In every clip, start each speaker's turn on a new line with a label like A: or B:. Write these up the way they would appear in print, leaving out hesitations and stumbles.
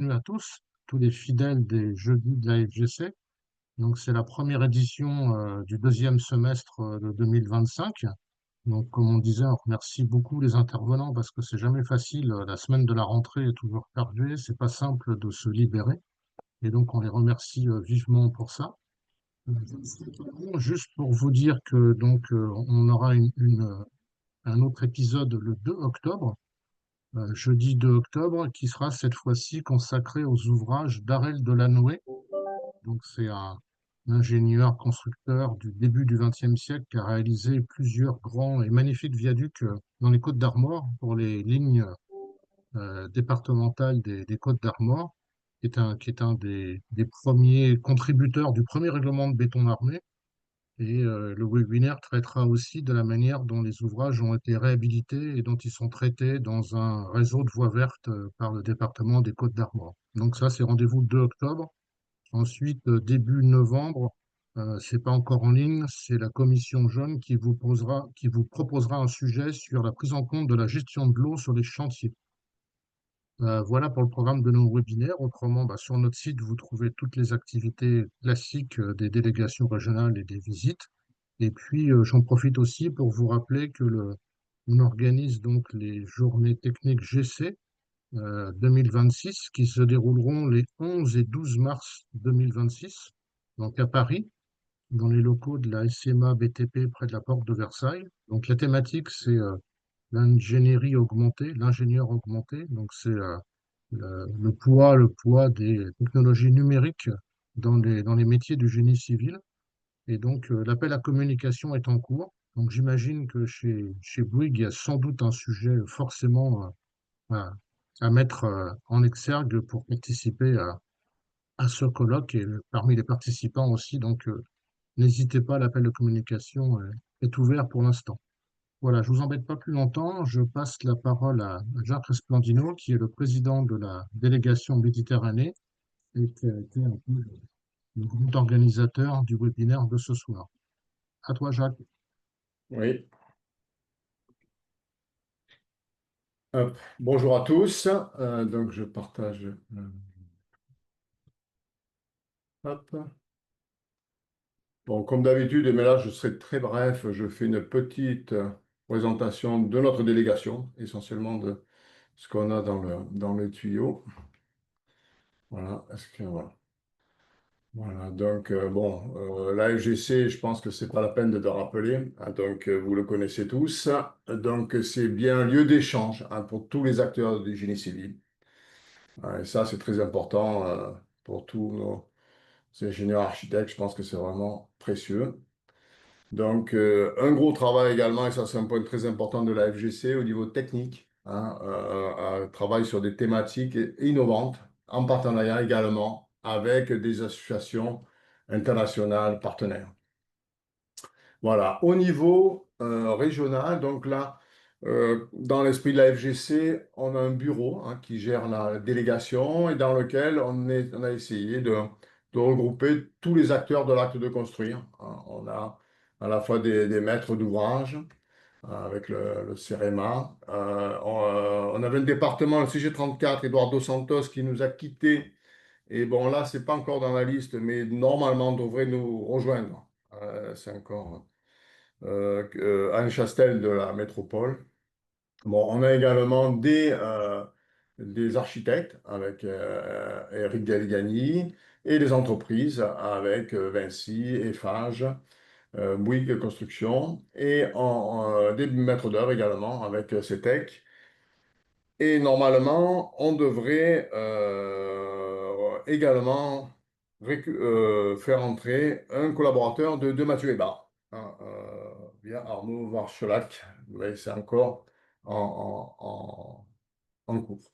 A: bienvenue à tous les fidèles des jeudis de la FGC. Donc, c'est la première édition du deuxième semestre de 2025. Donc, comme on disait, on remercie beaucoup les intervenants parce que c'est jamais facile. La semaine de la rentrée est toujours chargée. C'est pas simple de se libérer. Et donc, on les remercie vivement pour ça. Juste pour vous dire que on aura un autre épisode le 2 octobre. Jeudi 2 octobre, qui sera cette fois-ci consacré aux ouvrages d'Arel Delanoë. Donc, c'est un ingénieur constructeur du début du XXe siècle qui a réalisé plusieurs grands et magnifiques viaducs dans les Côtes d'Armor pour les lignes départementales des Côtes d'Armor, qui est un des premiers contributeurs du premier règlement de béton armé. Et le webinaire traitera aussi de la manière dont les ouvrages ont été réhabilités et dont ils sont traités dans un réseau de voies vertes par le département des Côtes d'Armor. Donc ça, c'est rendez-vous le 2 octobre. Ensuite, début novembre, c'est pas encore en ligne, c'est la commission jaune qui vous proposera un sujet sur la prise en compte de la gestion de l'eau sur les chantiers. Voilà pour le programme de nos webinaires. Autrement, sur notre site, vous trouvez toutes les activités classiques des délégations régionales et des visites. Et puis, j'en profite aussi pour vous rappeler on organise donc les journées techniques GC 2026 qui se dérouleront les 11 et 12 mars 2026, donc à Paris, dans les locaux de la SMA BTP près de la porte de Versailles. Donc la thématique, c'est l'ingénierie augmentée, l'ingénieur augmenté. Donc c'est le poids des technologies numériques dans les métiers du génie civil. Et donc l'appel à communication est en cours. Donc j'imagine que chez Bouygues, il y a sans doute un sujet forcément à, à mettre en exergue pour participer à ce colloque et parmi les participants aussi. Donc n'hésitez pas, l'appel de communication est ouvert pour l'instant. Voilà, je vous embête pas plus longtemps. Je passe la parole à Jacques Resplandino, qui est le président de la délégation Méditerranée et qui a été un peu le grand organisateur du webinaire de ce soir. À toi, Jacques.
B: Oui. Bonjour à tous. Donc je partage. Hop. Bon, comme d'habitude, mais là je serai très bref. Je fais une petite présentation de notre délégation, essentiellement de ce qu'on a dans le tuyau. Voilà. Voilà. Voilà. Donc bon, la FGC, je pense que c'est pas la peine de le rappeler. Donc vous le connaissez tous. Donc c'est bien un lieu d'échange pour tous les acteurs du génie civil. Et ça, c'est très important pour tous nos ingénieurs architectes. Je pense que c'est vraiment précieux. Donc, un gros travail également, et ça, c'est un point très important de la FGC au niveau technique, hein, travail sur des thématiques innovantes, en partenariat également avec des associations internationales partenaires. Voilà, au niveau régional, donc là, dans l'esprit de la FGC, on a un bureau qui gère la délégation et dans lequel on a essayé de regrouper tous les acteurs de l'acte de construire, hein. On a à la fois des maîtres d'ouvrage avec le CEREMA. On avait le département, le CG34, Eduardo Santos, qui nous a quittés. Et bon, là, c'est pas encore dans la liste, mais normalement, on devrait nous rejoindre. C'est encore Anne Chastel de la métropole. Bon, on a également des architectes avec Eric Galligani et des entreprises avec Vinci, Eiffage, Bouygues Construction et des maîtres d'œuvre également avec CETEC. Et normalement, on devrait également faire entrer un collaborateur de Mathieu Hébert, hein, via Arnaud Varchelac, mais c'est encore en cours.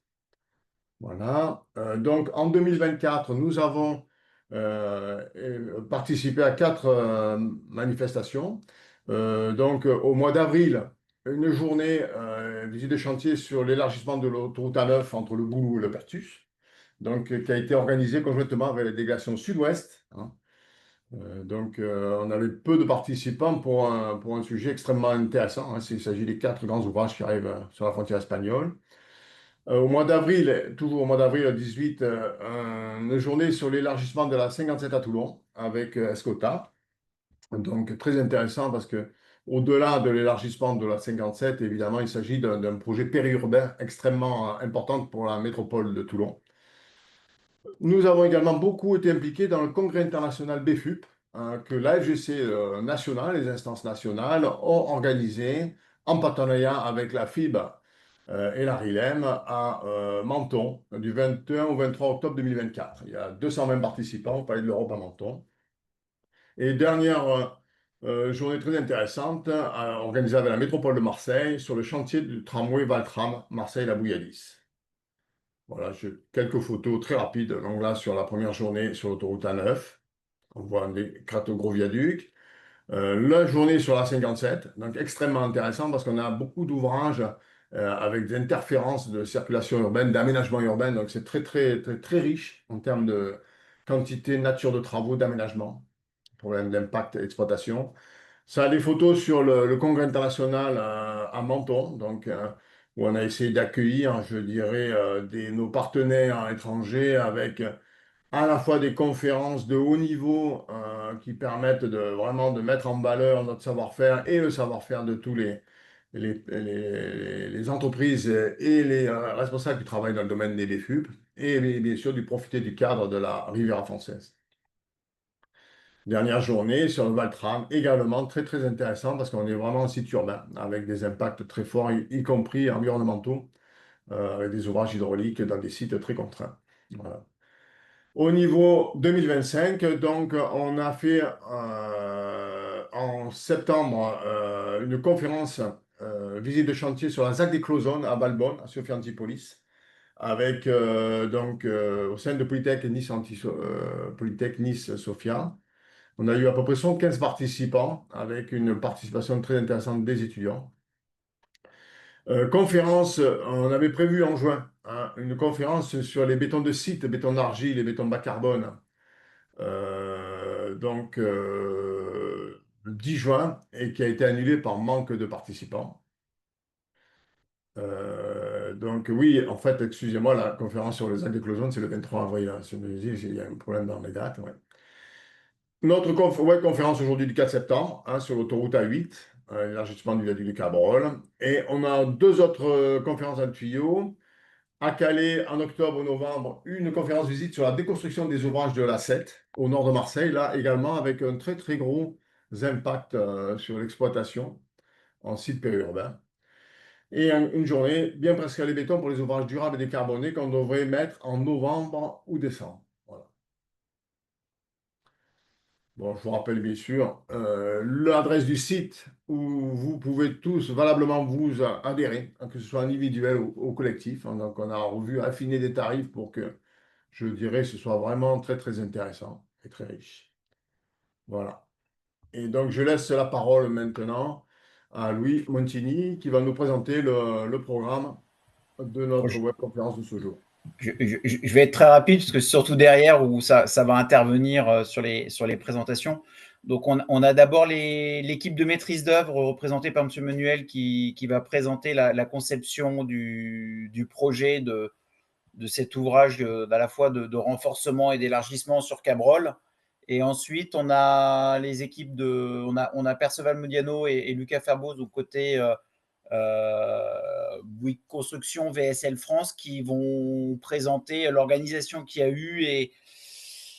B: Voilà. Donc, en 2024, nous avons participé à 4 manifestations. Donc, au mois d'avril, une journée visite de chantier sur l'élargissement de l'autoroute A9 entre le Boulou et le Pertus, donc, qui a été organisée conjointement avec la délégation Sud-Ouest, hein. Donc, on avait peu de participants pour un sujet extrêmement intéressant, hein. Il s'agit des 4 grands ouvrages qui arrivent sur la frontière espagnole. Au mois d'avril, toujours au mois d'avril, le 18, une journée sur l'élargissement de la 57 à Toulon avec Escota. Donc, très intéressant parce que au-delà de l'élargissement de la 57, évidemment, il s'agit d'un projet périurbain extrêmement important pour la métropole de Toulon. Nous avons également beaucoup été impliqués dans le congrès international BFUP, que l'AFGC national, les instances nationales, ont organisé en partenariat avec la FIB et la RILEM à Menton, du 21 au 23 octobre 2024. Il y a 220 participants au Palais de l'Europe à Menton. Et dernière journée très intéressante, organisée avec la métropole de Marseille sur le chantier du tramway Valtram, Marseille-La Bouilladis. Voilà, quelques photos très rapides. Donc là, sur la première journée sur l'autoroute A9, on voit des gros viaducs. La journée sur la 57, donc extrêmement intéressant parce qu'on a beaucoup d'ouvrages avec des interférences de circulation urbaine, d'aménagement urbain. Donc c'est très, très, très, très riche en termes de quantité, nature de travaux, d'aménagement, problème d'impact et exploitation. Ça a des photos sur le congrès international à Menton, donc, où on a essayé d'accueillir, je dirais, nos partenaires étrangers avec à la fois des conférences de haut niveau qui permettent vraiment de mettre en valeur notre savoir-faire et le savoir-faire de tous les entreprises et les responsables qui travaillent dans le domaine des BFUP, et bien sûr, de profiter du cadre de la Riviera française. Dernière journée sur le Valtram, également très très intéressant parce qu'on est vraiment en site urbain avec des impacts très forts, y compris environnementaux, avec des ouvrages hydrauliques dans des sites très contraints. Voilà. Au niveau 2025, donc on a fait en septembre une conférence visite de chantier sur la ZAC des Clozones à Valbonne, à Sophia Antipolis, avec au sein de Polytech Nice, Polytech Nice Sophia. On a eu à peu près 115 participants avec une participation très intéressante des étudiants. Conférence, on avait prévu en juin une conférence sur les bétons de site, béton d'argile et béton bas carbone. Le 10 juin et qui a été annulée par manque de participants. Donc oui, en fait, excusez-moi, la conférence sur les actes d'éclosion, c'est le 23 avril. Hein. Si il y a un problème dans les dates. Ouais. Notre conférence aujourd'hui du 4 septembre sur l'autoroute A8, l'élargissement du viaduc de Cabrol. Et on a deux autres conférences en tuyau. À Calais, en octobre ou novembre, une conférence visite sur la déconstruction des ouvrages de l'A7 au nord de Marseille, là également avec un très très gros impact sur l'exploitation en site périurbain. Et une journée bien presque à béton pour les ouvrages durables et décarbonés qu'on devrait mettre en novembre ou décembre. Voilà. Bon, je vous rappelle bien sûr l'adresse du site où vous pouvez tous valablement vous adhérer, hein, que ce soit individuel ou au collectif. Hein. Donc, on a revu, affiné des tarifs pour que, je dirais, ce soit vraiment très, très intéressant et très riche. Voilà. Et donc, je laisse la parole maintenant à Louis Montini qui va nous présenter le programme de notre webconférence de ce jour.
C: Je vais être très rapide parce que c'est surtout derrière où ça va intervenir sur les présentations. Donc, on a d'abord l'équipe de maîtrise d'œuvre représentée par M. Menuel qui va présenter la conception du projet de cet ouvrage à la fois de renforcement et d'élargissement sur Cabrol. Et ensuite, on a les équipes on a Perceval Modiano et Lucas Ferbos au côté Bouygues Construction VSL France qui vont présenter l'organisation qu'il y a eu et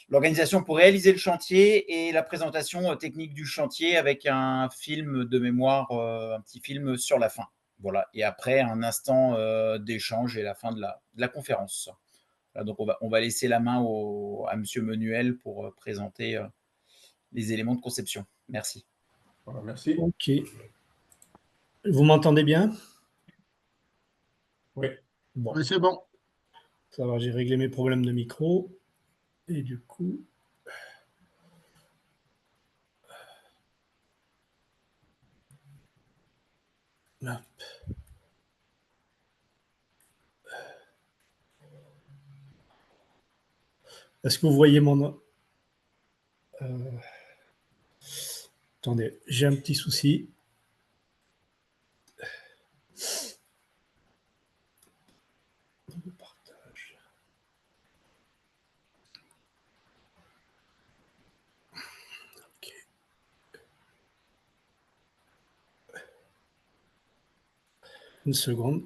C: l'organisation pour réaliser le chantier et la présentation technique du chantier avec un film de mémoire, un petit film sur la fin. Voilà. Et après, un instant d'échange et la fin de la conférence. Voilà, donc, on va laisser la main à M. Menuel pour présenter les éléments de conception. Merci.
B: Voilà, merci.
D: Ok. Vous m'entendez bien?
B: Oui.
D: Bon.
A: Oui, c'est bon.
D: Ça va, j'ai réglé mes problèmes de micro. Et du coup... Hop. Est-ce que vous voyez mon... Attendez, j'ai un petit souci. Une seconde.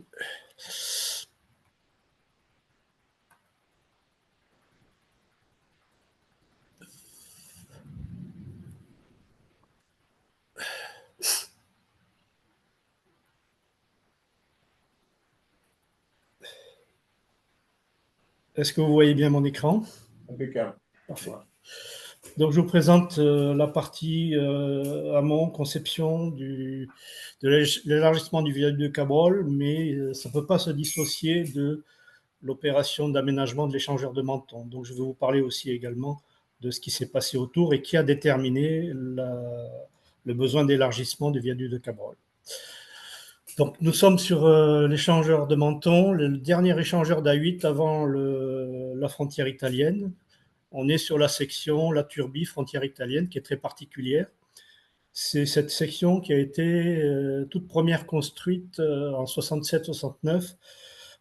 D: Est-ce que vous voyez bien mon écran?
B: Impeccable.
D: Parfait. Donc, je vous présente la partie amont, conception de l'élargissement du viaduc de Cabrol, mais ça ne peut pas se dissocier de l'opération d'aménagement de l'échangeur de Menton. Donc, je vais vous parler aussi également de ce qui s'est passé autour et qui a déterminé le besoin d'élargissement du viaduc de Cabrol. Donc, nous sommes sur l'échangeur de Menton, le dernier échangeur d'A8 avant la frontière italienne. On est sur la section La Turbie, frontière italienne, qui est très particulière. C'est cette section qui a été toute première construite en 67-69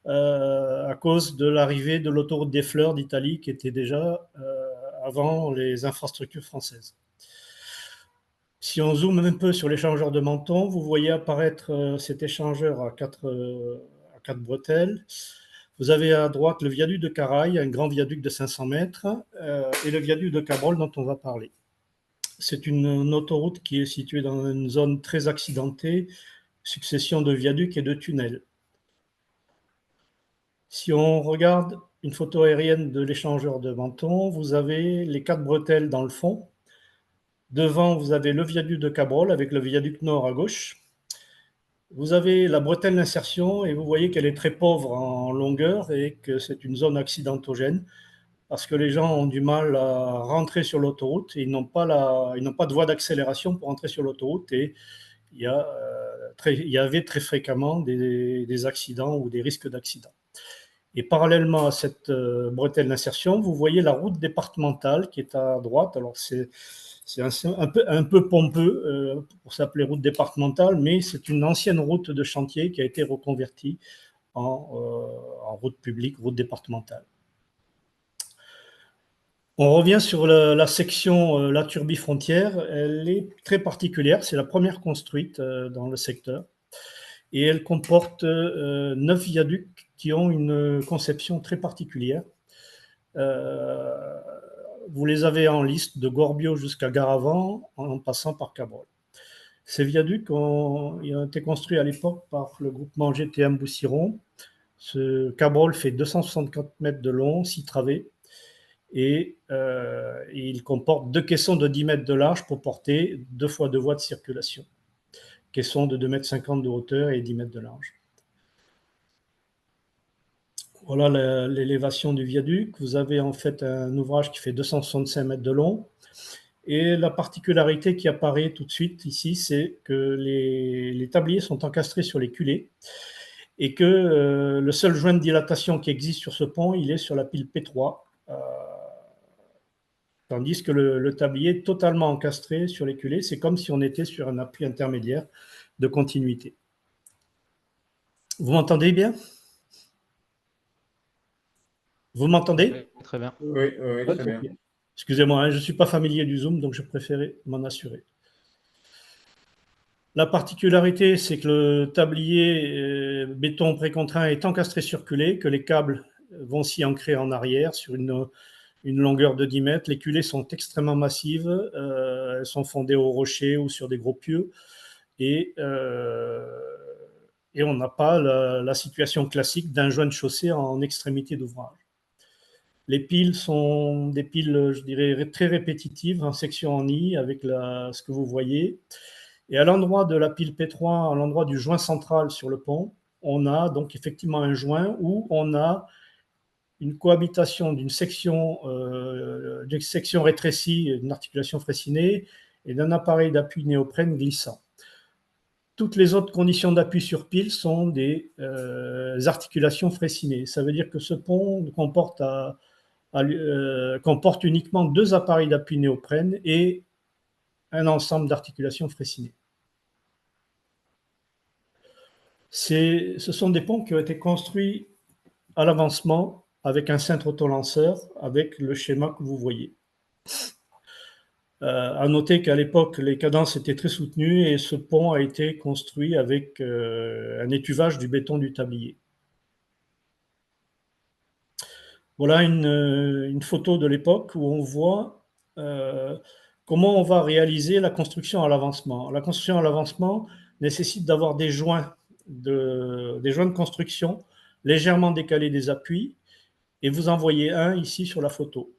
D: à cause de l'arrivée de l'autoroute des Fleurs d'Italie, qui était déjà avant les infrastructures françaises. Si on zoome un peu sur l'échangeur de Menton, vous voyez apparaître cet échangeur à quatre bretelles. Vous avez à droite le viaduc de Caraï, un grand viaduc de 500 mètres, et le viaduc de Cabrol dont on va parler. C'est une autoroute qui est située dans une zone très accidentée, succession de viaducs et de tunnels. Si on regarde une photo aérienne de l'échangeur de Menton, vous avez les quatre bretelles dans le fond. Devant, vous avez le viaduc de Cabrol avec le viaduc nord à gauche. Vous avez la bretelle d'insertion et vous voyez qu'elle est très pauvre en longueur et que c'est une zone accidentogène parce que les gens ont du mal à rentrer sur l'autoroute et ils n'ont pas de voie d'accélération pour entrer sur l'autoroute et il y avait très fréquemment des accidents ou des risques d'accident. Et parallèlement à cette bretelle d'insertion, vous voyez la route départementale qui est à droite. Alors c'est un peu pompeux pour s'appeler route départementale, mais c'est une ancienne route de chantier qui a été reconvertie en route publique, route départementale. On revient sur la section La Turbie frontière. Elle est très particulière. C'est la première construite dans le secteur. Et elle comporte 9 viaducs qui ont une conception très particulière. Vous les avez en liste de Gorbio jusqu'à Garavant, en passant par Cabrol. Ces viaducs ont été construits à l'époque par le groupement GTM Boussiron. Ce Cabrol fait 264 mètres de long, 6 travées, et il comporte 2 caissons de 10 mètres de large pour porter 2 fois 2 voies de circulation. Caissons de 2,50 m de hauteur et 10 mètres de large. Voilà l'élévation du viaduc. Vous avez en fait un ouvrage qui fait 265 mètres de long. Et la particularité qui apparaît tout de suite ici, c'est que les tabliers sont encastrés sur les culées et que le seul joint de dilatation qui existe sur ce pont, il est sur la pile P3, tandis que le tablier est totalement encastré sur les culées. C'est comme si on était sur un appui intermédiaire de continuité. Vous m'entendez bien ? Vous m'entendez ?
E: Oui, très bien.
B: Oui, très bien.
D: Excusez-moi, je ne suis pas familier du Zoom, donc je préférais m'en assurer. La particularité, c'est que le tablier béton précontraint est encastré sur culée, que les câbles vont s'y ancrer en arrière sur une longueur de 10 mètres. Les culées sont extrêmement massives, elles sont fondées au rocher ou sur des gros pieux, et on n'a pas la situation classique d'un joint de chaussée en extrémité d'ouvrage. Les piles sont des piles, je dirais, très répétitives, en section en I, avec ce que vous voyez. Et à l'endroit de la pile P3, à l'endroit du joint central sur le pont, on a donc effectivement un joint où on a une cohabitation d'une section rétrécie, d'une articulation fraicinée, et d'un appareil d'appui néoprène glissant. Toutes les autres conditions d'appui sur pile sont des articulations fraissinées. Ça veut dire que ce pont comporte uniquement 2 appareils d'appui néoprène et un ensemble d'articulations fraissinées. Ce sont des ponts qui ont été construits à l'avancement avec un cintre autolanceur avec le schéma que vous voyez. À noter qu'à l'époque, les cadences étaient très soutenues et ce pont a été construit avec un étuvage du béton du tablier. Voilà une photo de l'époque où on voit comment on va réaliser la construction à l'avancement. La construction à l'avancement nécessite d'avoir des joints de construction légèrement décalés des appuis, et vous en voyez un ici sur la photo.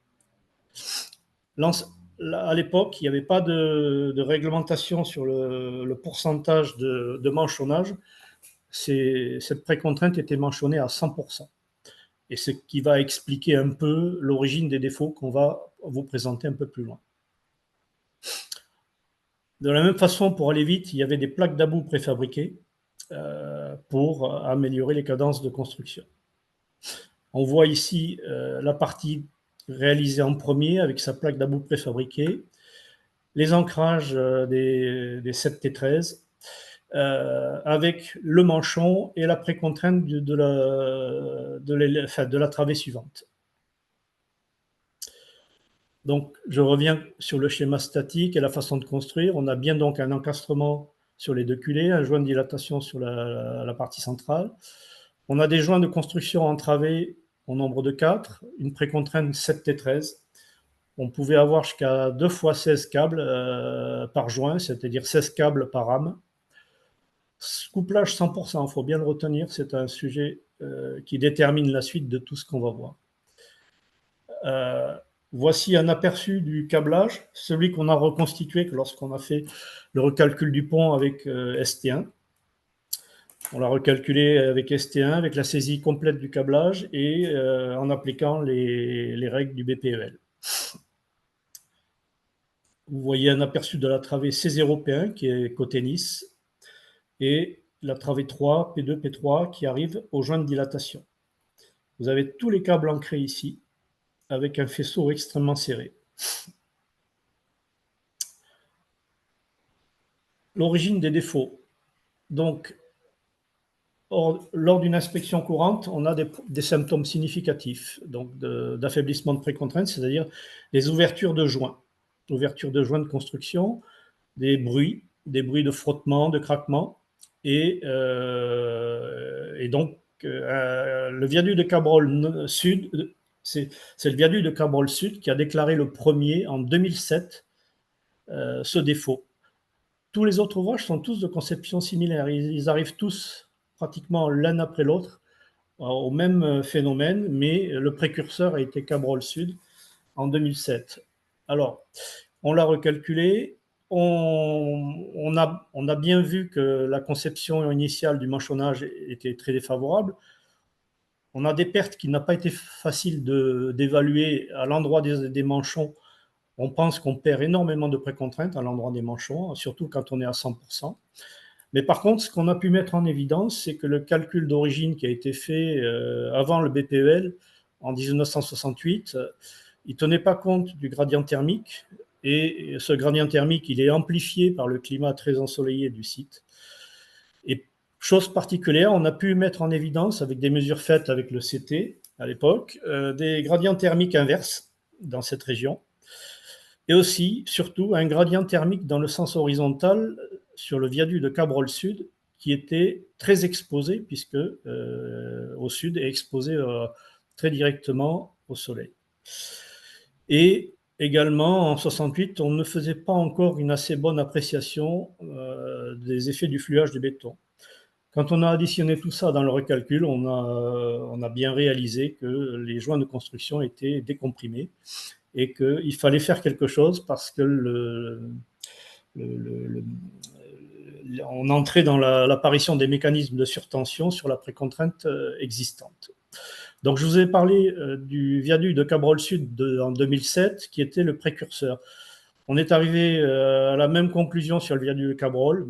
D: À l'époque, il n'y avait pas de réglementation sur le pourcentage de manchonnage. Cette précontrainte était manchonnée à 100%. Et ce qui va expliquer un peu l'origine des défauts qu'on va vous présenter un peu plus loin. De la même façon, pour aller vite, il y avait des plaques d'about préfabriquées pour améliorer les cadences de construction. On voit ici la partie réalisée en premier avec sa plaque d'about préfabriquée, les ancrages des 7T13 avec le manchon et la précontrainte de la travée suivante. Donc, je reviens sur le schéma statique et la façon de construire. On a bien donc un encastrement sur les deux culées, un joint de dilatation sur la partie centrale. On a des joints de construction entravés au nombre de 4, une précontrainte 7T13. On pouvait avoir jusqu'à 2 fois 16 câbles par joint, c'est-à-dire 16 câbles par rame. Couplage 100%, il faut bien le retenir, c'est un sujet qui détermine la suite de tout ce qu'on va voir. Voici un aperçu du câblage, celui qu'on a reconstitué lorsqu'on a fait le recalcul du pont avec ST1. On l'a recalculé avec ST1, avec la saisie complète du câblage et en appliquant les règles du BPEL. Vous voyez un aperçu de la travée C0P1 qui est côté Nice et la travée 3, P2, P3 qui arrive au joint de dilatation. Vous avez tous les câbles ancrés ici avec un faisceau extrêmement serré. L'origine des défauts. Donc, lors d'une inspection courante, on a des symptômes significatifs d'affaiblissement de précontrainte, c'est-à-dire les ouvertures de joints de construction, des bruits de frottement, de craquement, et donc le viaduc de Cabrol Sud, c'est le viaduc de Cabrol Sud qui a déclaré le premier en 2007 ce défaut. Tous les autres ouvrages sont tous de conception similaire, ils arrivent tous pratiquement l'un après l'autre au même phénomène, mais le précurseur a été Cabrol Sud en 2007. Alors, on l'a recalculé, on a bien vu que la conception initiale du manchonnage était très défavorable. On a des pertes qui n'ont pas été faciles d'évaluer à l'endroit des manchons. On pense qu'on perd énormément de précontraintes à l'endroit des manchons, surtout quand on est à 100%. Mais par contre, ce qu'on a pu mettre en évidence, c'est que le calcul d'origine qui a été fait avant le BPEL en 1968, il ne tenait pas compte du gradient thermique. Et ce gradient thermique, il est amplifié par le climat très ensoleillé du site. Et chose particulière, on a pu mettre en évidence, avec des mesures faites avec le CT à l'époque, des gradients thermiques inverses dans cette région. Et aussi, surtout, un gradient thermique dans le sens horizontal sur le viaduc de Cabrol Sud, qui était très exposé, puisque au sud est exposé très directement au soleil. Et également, en 68, on ne faisait pas encore une assez bonne appréciation des effets du fluage du béton. Quand on a additionné tout ça dans le recalcul, on a bien réalisé que les joints de construction étaient décomprimés et qu'il fallait faire quelque chose parce que on entrait dans l'apparition des mécanismes de surtension sur la précontrainte existante. Donc, je vous ai parlé du viaduc de Cabrol Sud en 2007, qui était le précurseur. On est arrivé à la même conclusion sur le viaduc de Cabrol,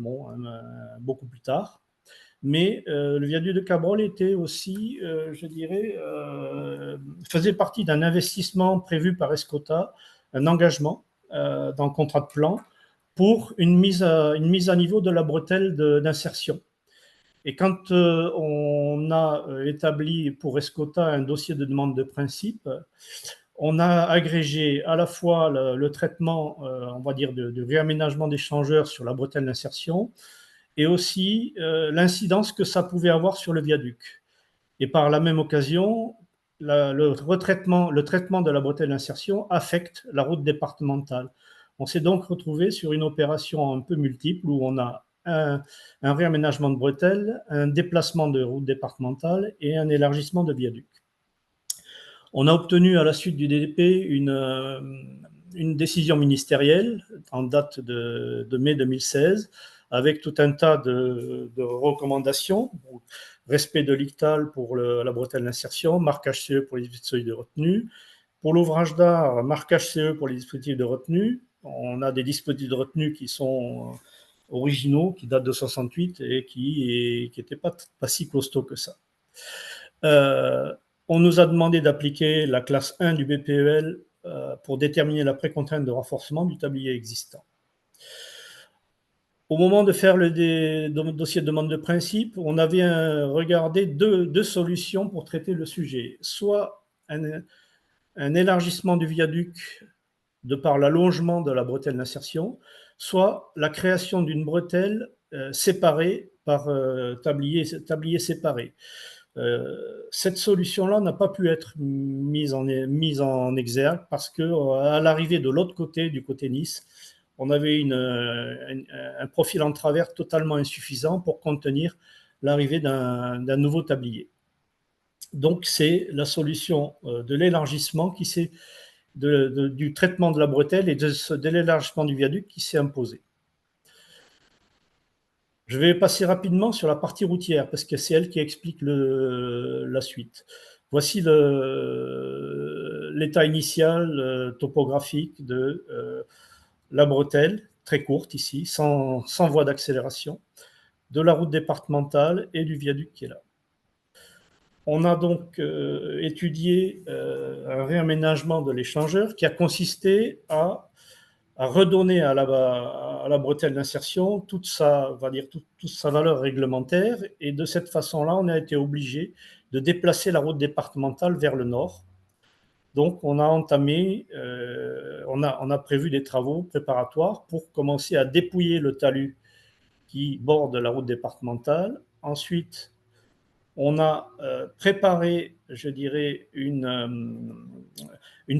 D: beaucoup plus tard. Mais le viaduc de Cabrol était aussi, je dirais, faisait partie d'un investissement prévu par Escota, un engagement dans le contrat de plan pour une mise à niveau de la bretelle d'insertion. Et quand on a établi pour Escota un dossier de demande de principe, On a agrégé à la fois le traitement, on va dire, de réaménagement d'échangeurs sur la bretelle d'insertion et aussi l'incidence que ça pouvait avoir sur le viaduc. Et par la même occasion, le traitement de la bretelle d'insertion affecte la route départementale. On s'est donc retrouvé sur une opération un peu multiple où on a un réaménagement de bretelles, un déplacement de route départementale et un élargissement de viaduc. On a obtenu à la suite du DDP une décision ministérielle en date de mai 2016 avec tout un tas de recommandations. Respect de l'ICTAL pour la bretelle d'insertion, marquage CE pour les dispositifs de retenue. Pour l'ouvrage d'art, marquage CE pour les dispositifs de retenue. On a des dispositifs de retenue qui sont originaux, qui datent de 68 et qui n'étaient pas si costauds que ça. On nous a demandé d'appliquer la classe 1 du BPEL pour déterminer la précontrainte de renforcement du tablier existant. Au moment de faire le dossier de demande de principe, on avait regardé deux solutions pour traiter le sujet. Soit un élargissement du viaduc de par l'allongement de la bretelle d'insertion, soit la création d'une bretelle séparée par tablier séparé. Cette solution-là n'a pas pu être mise en exergue parce qu'à l'arrivée de l'autre côté, du côté Nice, on avait un profil en travers totalement insuffisant pour contenir l'arrivée d'un nouveau tablier. Donc, c'est la solution de l'élargissement du traitement de la bretelle et de l'élargissement du viaduc qui s'est imposé. Je vais passer rapidement sur la partie routière parce que c'est elle qui explique la suite. Voici l'état initial topographique de la bretelle, très courte ici, sans voie d'accélération, de la route départementale et du viaduc qui est là. On a donc étudié un réaménagement de l'échangeur qui a consisté à redonner à la bretelle d'insertion toute sa valeur réglementaire. Et de cette façon-là, on a été obligé de déplacer la route départementale vers le nord. Donc, on a prévu des travaux préparatoires pour commencer à dépouiller le talus qui borde la route départementale. Ensuite, on a préparé, je dirais, une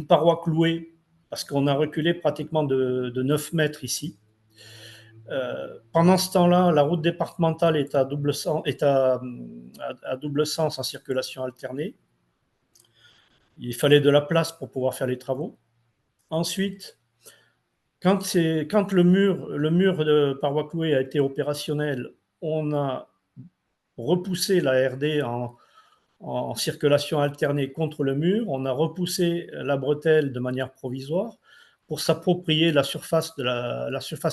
D: paroi clouée parce qu'on a reculé pratiquement de 9 mètres ici. Pendant ce temps-là, la route départementale est à double sens en circulation alternée. Il fallait de la place pour pouvoir faire les travaux. Ensuite, quand le mur de paroi clouée a été opérationnel, on a repoussé la RD en circulation alternée contre le mur. On a repoussé la bretelle de manière provisoire pour s'approprier la surface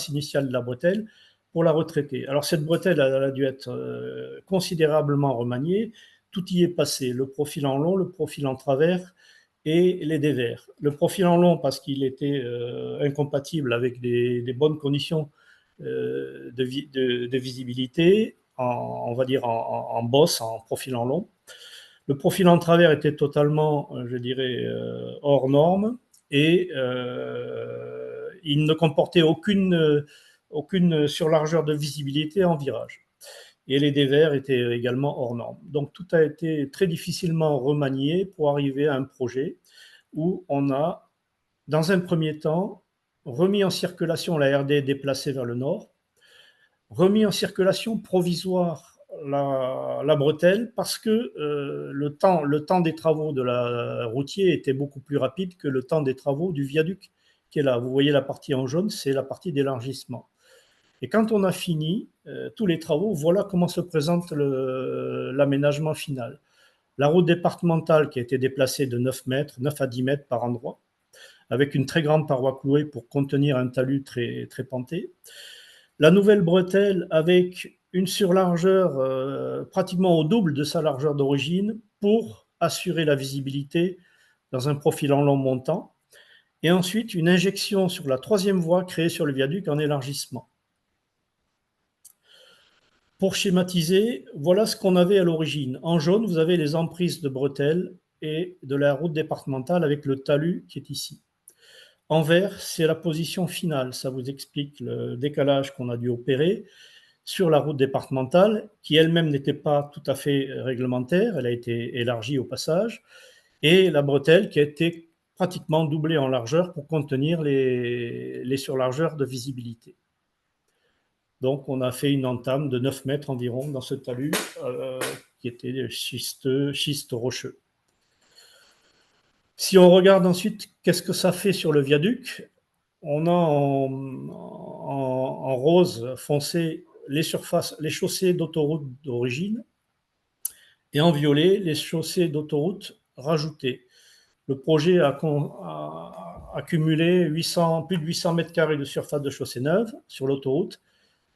D: initiale de la bretelle pour la retraiter. Alors cette bretelle elle a dû être considérablement remaniée. Tout y est passé, le profil en long, le profil en travers et les dévers. Le profil en long parce qu'il était incompatible avec des bonnes conditions de visibilité, on va dire en bosse, en profil en long. Le profil en travers était totalement, je dirais, hors norme et il ne comportait aucune surlargeur de visibilité en virage. Et les dévers étaient également hors norme. Donc tout a été très difficilement remanié pour arriver à un projet où on a, dans un premier temps, remis en circulation la RD déplacée vers le nord, remis en circulation provisoire la bretelle parce que le temps des travaux de la routier était beaucoup plus rapide que le temps des travaux du viaduc qui est là. Vous voyez la partie en jaune, c'est la partie d'élargissement. Et quand on a fini tous les travaux, voilà comment se présente l'aménagement final. La route départementale qui a été déplacée de 9 à 10 mètres par endroit, avec une très grande paroi clouée pour contenir un talus très, très penté. La nouvelle bretelle avec une surlargeur pratiquement au double de sa largeur d'origine pour assurer la visibilité dans un profil en long montant. Et ensuite, une injection sur la troisième voie créée sur le viaduc en élargissement. Pour schématiser, voilà ce qu'on avait à l'origine. En jaune, vous avez les emprises de bretelles et de la route départementale avec le talus qui est ici. En vert, c'est la position finale. Ça vous explique le décalage qu'on a dû opérer sur la route départementale, qui elle-même n'était pas tout à fait réglementaire. Elle a été élargie au passage. Et la bretelle qui a été pratiquement doublée en largeur pour contenir les surlargeurs de visibilité. Donc, on a fait une entame de 9 mètres environ dans ce talus qui était schiste rocheux. Si on regarde ensuite qu'est-ce que ça fait sur le viaduc, on a en rose foncé les chaussées d'autoroute d'origine et en violet les chaussées d'autoroute rajoutées. Le projet a accumulé plus de 800 mètres carrés de surface de chaussée neuve sur l'autoroute,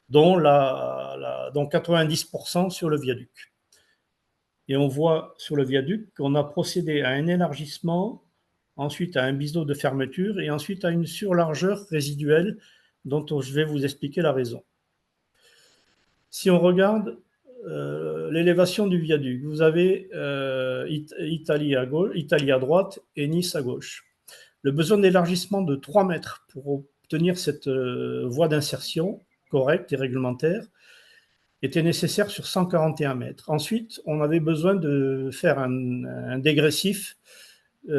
D: dont 90% sur le viaduc. Et on voit sur le viaduc qu'on a procédé à un élargissement, ensuite à un biseau de fermeture et ensuite à une surlargeur résiduelle dont je vais vous expliquer la raison. Si on regarde l'élévation du viaduc, vous avez Italie à droite et Nice à gauche. Le besoin d'élargissement de 3 mètres pour obtenir cette voie d'insertion correcte et réglementaire était nécessaire sur 141 mètres. Ensuite, on avait besoin de faire un dégressif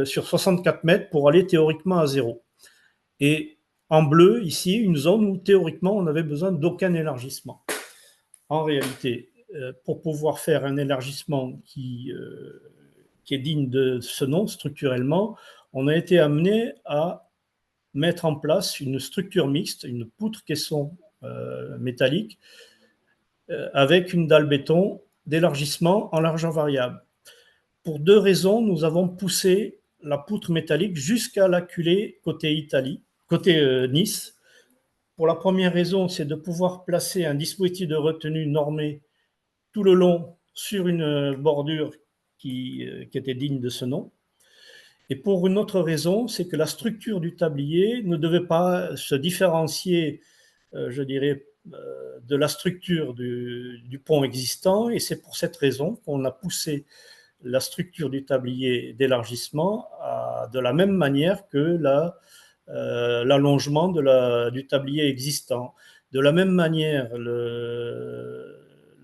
D: sur 64 mètres pour aller théoriquement à zéro. Et en bleu, ici, une zone où théoriquement, on n'avait besoin d'aucun élargissement. En réalité, pour pouvoir faire un élargissement qui est digne de ce nom structurellement, on a été amené à mettre en place une structure mixte, une poutre caisson métallique, avec une dalle béton d'élargissement en largeur variable. Pour 2 raisons, nous avons poussé la poutre métallique jusqu'à la culée côté Nice. Pour la première raison, c'est de pouvoir placer un dispositif de retenue normé tout le long sur une bordure qui était digne de ce nom. Et pour une autre raison, c'est que la structure du tablier ne devait pas se différencier, je dirais, de la structure du pont existant, et c'est pour cette raison qu'on a poussé la structure du tablier d'élargissement de la même manière que l'allongement du tablier existant. De la même manière,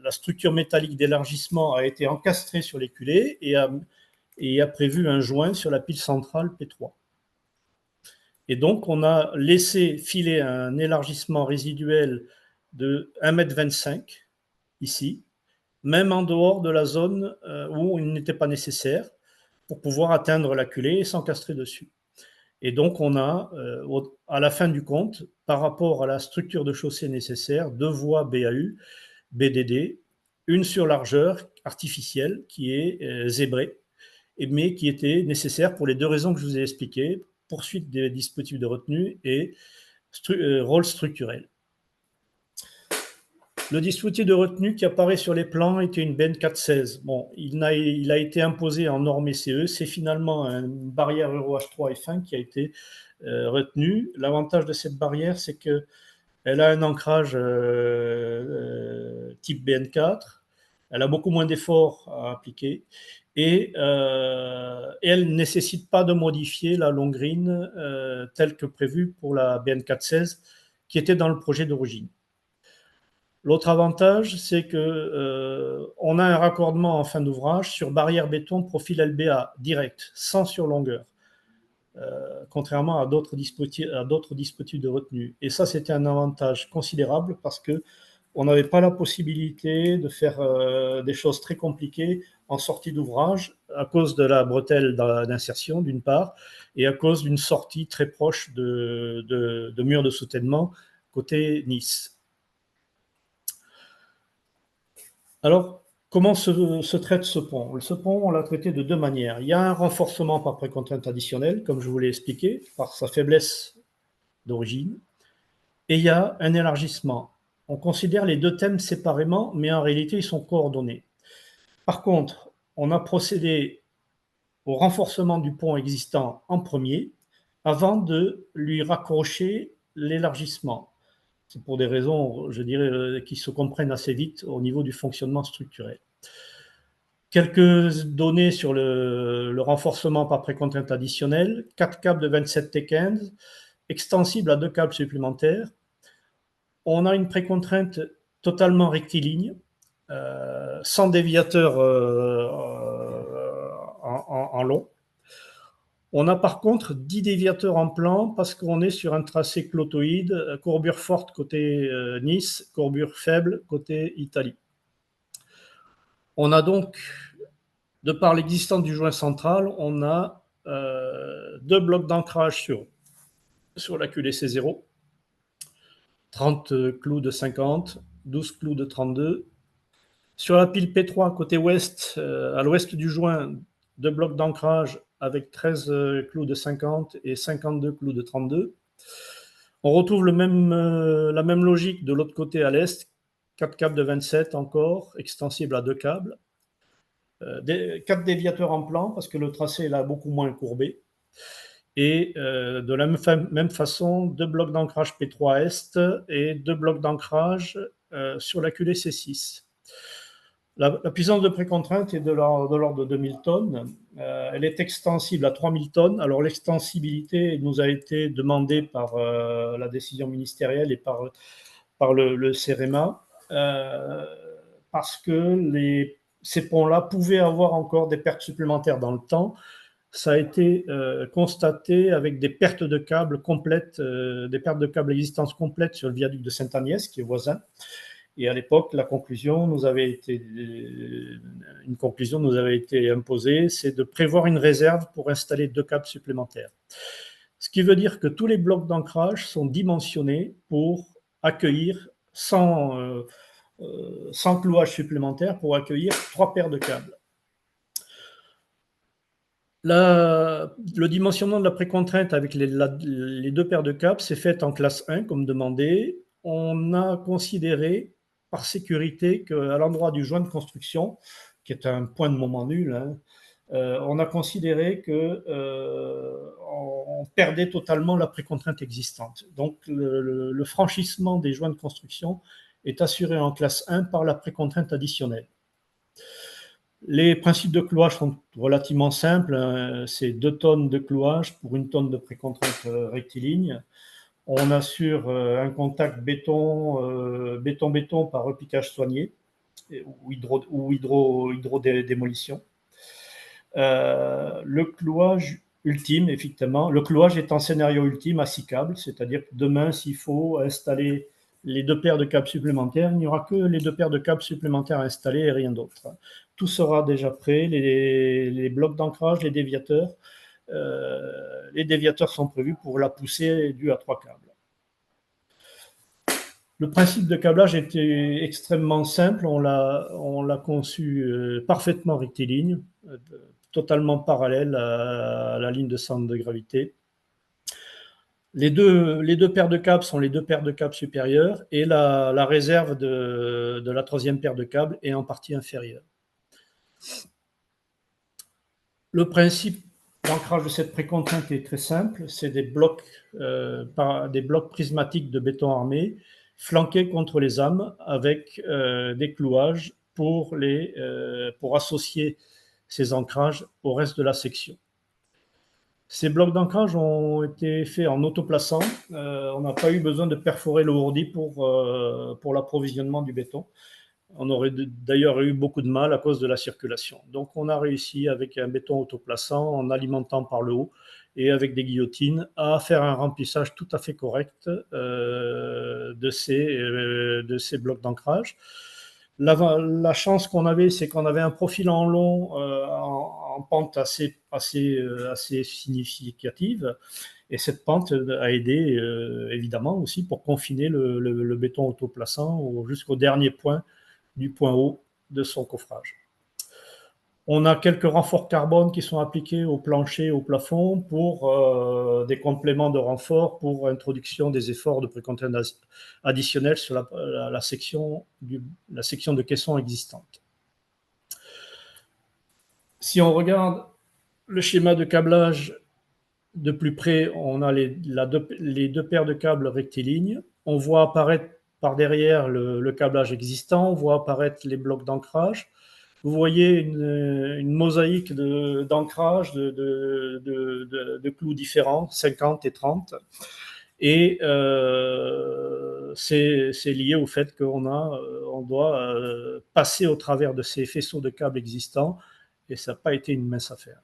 D: la structure métallique d'élargissement a été encastrée sur les culées et a prévu un joint sur la pile centrale P3. Et donc, on a laissé filer un élargissement résiduel de 1,25 m ici, même en dehors de la zone où il n'était pas nécessaire pour pouvoir atteindre la culée et s'encastrer dessus. Et donc, on a, à la fin du compte, par rapport à la structure de chaussée nécessaire, 2 voies BAU, BDD, une surlargeur artificielle qui est zébrée, mais qui était nécessaire pour les 2 raisons que je vous ai expliquées, poursuite des dispositifs de retenue et rôle structurel. Le dispositif de retenue qui apparaît sur les plans était une BN 416. Bon, il a été imposé en norme CE. C'est finalement une barrière Euro H3 F1 qui a été retenue. L'avantage de cette barrière, c'est qu'elle a un ancrage type BN4. Elle a beaucoup moins d'efforts à appliquer. Et elle ne nécessite pas de modifier la longrine telle que prévue pour la BN 416 qui était dans le projet d'origine. L'autre avantage, c'est qu'on a un raccordement en fin d'ouvrage sur barrière béton profil LBA direct, sans surlongueur, contrairement à d'autres dispositifs de retenue. Et ça, c'était un avantage considérable parce qu'on n'avait pas la possibilité de faire des choses très compliquées en sortie d'ouvrage à cause de la bretelle d'insertion, d'une part, et à cause d'une sortie très proche de murs de soutènement côté Nice. Alors, comment se traite ce pont? Ce pont, on l'a traité de 2 manières. Il y a un renforcement par précontrainte additionnelle, comme je vous l'ai expliqué, par sa faiblesse d'origine, et il y a un élargissement. On considère les 2 thèmes séparément, mais en réalité, ils sont coordonnés. Par contre, on a procédé au renforcement du pont existant en premier, avant de lui raccrocher l'élargissement. C'est pour des raisons, je dirais, qui se comprennent assez vite au niveau du fonctionnement structurel. Quelques données sur le renforcement par précontrainte additionnelle. 4 câbles de 27 T15, extensibles à 2 câbles supplémentaires. On a une précontrainte totalement rectiligne, sans déviateur en long. On a par contre 10 déviateurs en plan parce qu'on est sur un tracé clotoïde, courbure forte côté Nice, courbure faible côté Italie. On a donc, de par l'existence du joint central, on a 2 blocs d'ancrage sur la QDC0, 30 clous de 50, 12 clous de 32. Sur la pile P3, côté ouest, à l'ouest du joint, 2 blocs d'ancrage avec 13 clous de 50 et 52 clous de 32. On retrouve la même logique de l'autre côté à l'est, 4 câbles de 27 encore, extensibles à 2 câbles. 4 déviateurs en plan, parce que le tracé est là beaucoup moins courbé. Et de la même façon, 2 blocs d'ancrage P3 Est et 2 blocs d'ancrage sur la QDC6. La puissance de précontrainte est de l'ordre de 2000 tonnes. Elle est extensible à 3000 tonnes. Alors l'extensibilité nous a été demandée par la décision ministérielle et par le CEREMA, parce que ces ponts-là pouvaient avoir encore des pertes supplémentaires dans le temps. Ça a été constaté avec des pertes de câbles complètes, des pertes de câbles existence complètes sur le viaduc de Sainte-Agnès, qui est voisin. Et à l'époque, une conclusion nous avait été imposée, c'est de prévoir une réserve pour installer 2 câbles supplémentaires. Ce qui veut dire que tous les blocs d'ancrage sont dimensionnés pour accueillir, sans clouage supplémentaire, pour accueillir 3 paires de câbles. Le dimensionnement de la précontrainte avec les 2 paires de câbles s'est fait en classe 1, comme demandé. On a considéré, par sécurité, qu'à l'endroit du joint de construction, qui est un point de moment nul, on a considéré qu'on perdait totalement la précontrainte existante. Donc, le franchissement des joints de construction est assuré en classe 1 par la précontrainte additionnelle. Les principes de clouage sont relativement simples. C'est 2 tonnes de clouage pour 1 tonne de précontrainte rectiligne. On assure un contact béton-béton par repiquage soigné ou hydrodémolition. Le clouage ultime, effectivement, le clouage est en scénario ultime à 6 câbles, c'est-à-dire que demain, s'il faut installer les 2 paires de câbles supplémentaires, il n'y aura que les 2 paires de câbles supplémentaires à installer et rien d'autre. Tout sera déjà prêt, les blocs d'ancrage, les déviateurs. Les déviateurs sont prévus pour la poussée due à 3 câbles. Le principe de câblage était extrêmement simple. On l'a conçu parfaitement rectiligne, totalement parallèle à la ligne de centre de gravité. Les deux paires de câbles sont les 2 paires de câbles supérieures et la réserve de la 3e paire de câbles est en partie inférieure. Le principe d'ancrage de cette précontrainte est très simple. C'est des blocs prismatiques de béton armé flanqués contre les âmes avec des clouages pour associer ces ancrages au reste de la section. Ces blocs d'ancrage ont été faits en autoplaçant. On n'a pas eu besoin de perforer le ourdi pour l'approvisionnement du béton. On aurait d'ailleurs eu beaucoup de mal à cause de la circulation. Donc on a réussi avec un béton autoplaçant, en alimentant par le haut et avec des guillotines, à faire un remplissage tout à fait correct de ces blocs d'ancrage. La chance qu'on avait, c'est qu'on avait un profil en long, en pente assez significative. Et cette pente a aidé évidemment aussi pour confiner le béton autoplaçant jusqu'au dernier point du point haut de son coffrage. On a quelques renforts carbone qui sont appliqués au plancher, au plafond pour des compléments de renfort pour introduction des efforts de précontrainte additionnelle sur la section de caisson existante. Si on regarde le schéma de câblage de plus près, on a les 2 paires de câbles rectilignes. On voit apparaître par derrière le câblage existant, on voit apparaître les blocs d'ancrage. vous voyez une mosaïque d'ancrage de clous différents, 50 et 30. Et c'est lié au fait on doit passer au travers de ces faisceaux de câbles existants, et ça n'a pas été une mince affaire.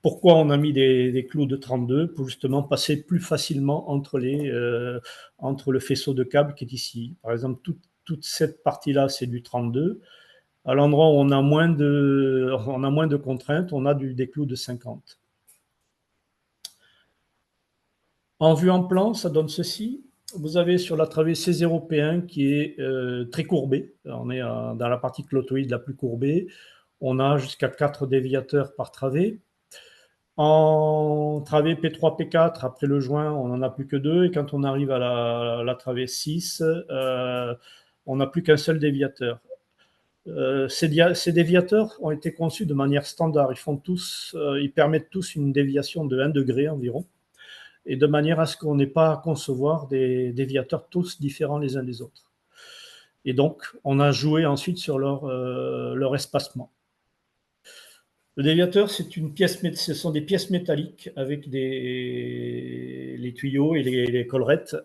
D: Pourquoi on a mis des clous de 32? Pour justement passer plus facilement entre le faisceau de câbles qui est ici. Par exemple, toute cette partie-là, c'est du 32. À l'endroit où on a moins de contraintes, on a des clous de 50. En vue en plan, ça donne ceci. Vous avez sur la travée C0P1 qui est très courbée. On est dans la partie clotoïde la plus courbée. On a jusqu'à 4 déviateurs par travée. En travée P3, P4, après le joint, on n'en a plus que 2. Et quand on arrive à la travée 6, on n'a plus qu'un seul déviateur. Ces déviateurs ont été conçus de manière standard. Ils permettent tous une déviation de 1 degré environ, et de manière à ce qu'on n'ait pas à concevoir des déviateurs tous différents les uns des autres. Et donc, on a joué ensuite sur leur espacement. Le déviateur, ce sont des pièces métalliques avec les tuyaux et les collerettes.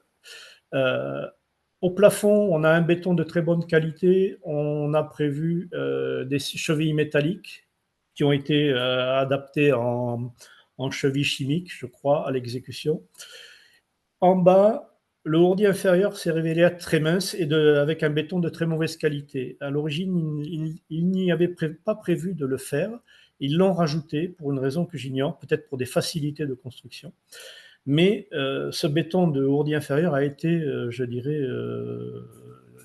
D: Au plafond, on a un béton de très bonne qualité. On a prévu des chevilles métalliques qui ont été adaptées en chevilles chimiques, je crois, à l'exécution. En bas, le ourdi inférieur s'est révélé être très mince et avec un béton de très mauvaise qualité. À l'origine, il n'y avait pas prévu de le faire. Ils l'ont rajouté pour une raison que j'ignore, peut-être pour des facilités de construction. Mais ce béton de ourdi inférieur a été, je dirais,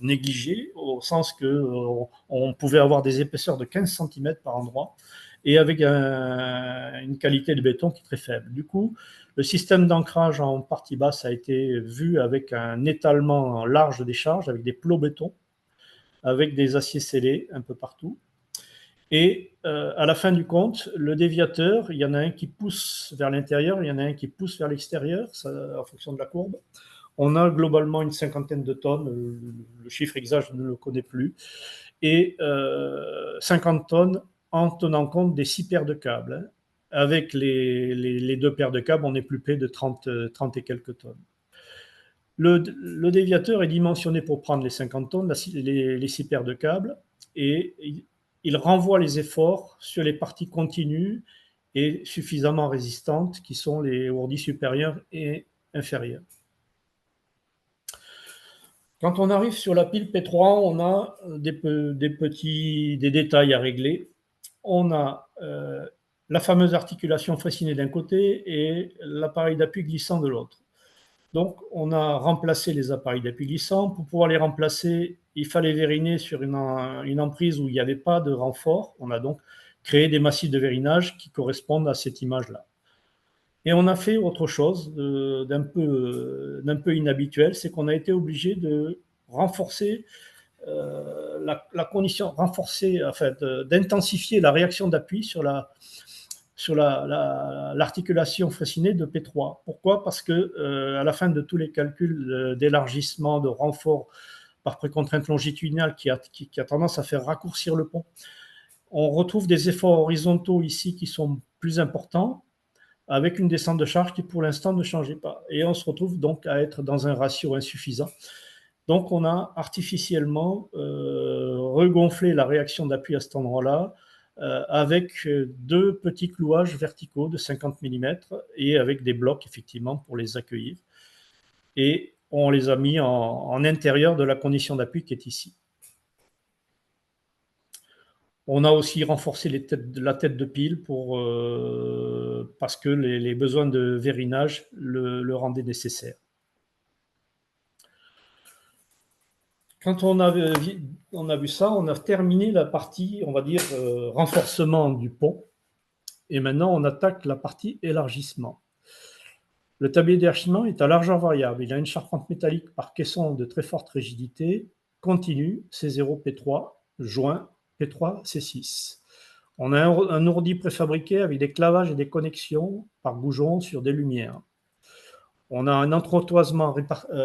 D: négligé, au sens qu'on pouvait avoir des épaisseurs de 15 cm par endroit, et avec une qualité de béton qui est très faible. Du coup, le système d'ancrage en partie basse a été vu avec un étalement large des charges, avec des plots béton, avec des aciers scellés un peu partout. Et à la fin du compte, le déviateur, il y en a un qui pousse vers l'intérieur, il y en a un qui pousse vers l'extérieur, en fonction de la courbe. On a globalement une 50aine de tonnes, le chiffre exact, je ne le connais plus, et 50 tonnes en tenant compte des 6 paires de câbles. Avec les 2 paires de câbles, on est plus près de 30 et quelques tonnes. Le déviateur est dimensionné pour prendre les 50 tonnes, les 6 paires de câbles, et il renvoie les efforts sur les parties continues et suffisamment résistantes, qui sont les ourdis supérieurs et inférieurs. Quand on arrive sur la pile P3, on a des détails à régler. On a la fameuse articulation fraisinée d'un côté et l'appareil d'appui glissant de l'autre. Donc, on a remplacé les appareils d'appui glissants. Pour pouvoir les remplacer, il fallait vériner sur une emprise où il n'y avait pas de renfort. On a donc créé des massifs de vérinage qui correspondent à cette image-là. Et on a fait autre chose d'un peu inhabituel, c'est qu'on a été obligé de renforcer la condition, d'intensifier la réaction d'appui sur l'articulation fraisinée de P3. Pourquoi? Parce que à la fin de tous les calculs d'élargissement, de renfort par précontrainte longitudinale qui a tendance à faire raccourcir le pont, on retrouve des efforts horizontaux ici qui sont plus importants, avec une descente de charge qui pour l'instant ne changeait pas. Et on se retrouve donc à être dans un ratio insuffisant. Donc on a artificiellement regonflé la réaction d'appui à cet endroit-là, avec 2 petits clouages verticaux de 50 mm et avec des blocs effectivement pour les accueillir. Et on les a mis en intérieur de la condition d'appui qui est ici. On a aussi renforcé la tête de pile parce que les besoins de vérinage le rendaient nécessaire. Quand on a vu ça, on a terminé la partie, on va dire, renforcement du pont. Et maintenant, on attaque la partie élargissement. Le tablier d'élargissement est à largeur variable. Il a une charpente métallique par caisson de très forte rigidité, continue, C0, P3, joint, P3, C6. On a un ourdi préfabriqué avec des clavages et des connexions par goujon sur des lumières. On a un entretoisement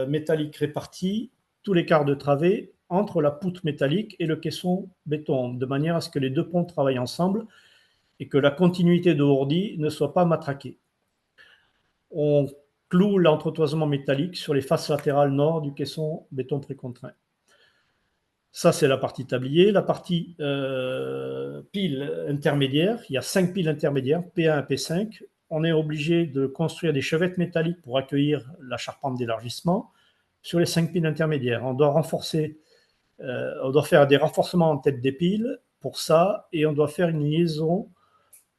D: métallique réparti, tous les quarts de travée entre la poutre métallique et le caisson béton, de manière à ce que les deux ponts travaillent ensemble et que la continuité de Hordy ne soit pas matraquée. On cloue l'entretoisement métallique sur les faces latérales nord du caisson béton précontraint. Ça, c'est la partie tablier. La partie pile intermédiaire, il y a 5 piles intermédiaires, P1 à P5. On est obligé de construire des chevettes métalliques pour accueillir la charpente d'élargissement sur les 5 piles intermédiaires. On doit faire des renforcements en tête des piles pour ça, et on doit faire une liaison.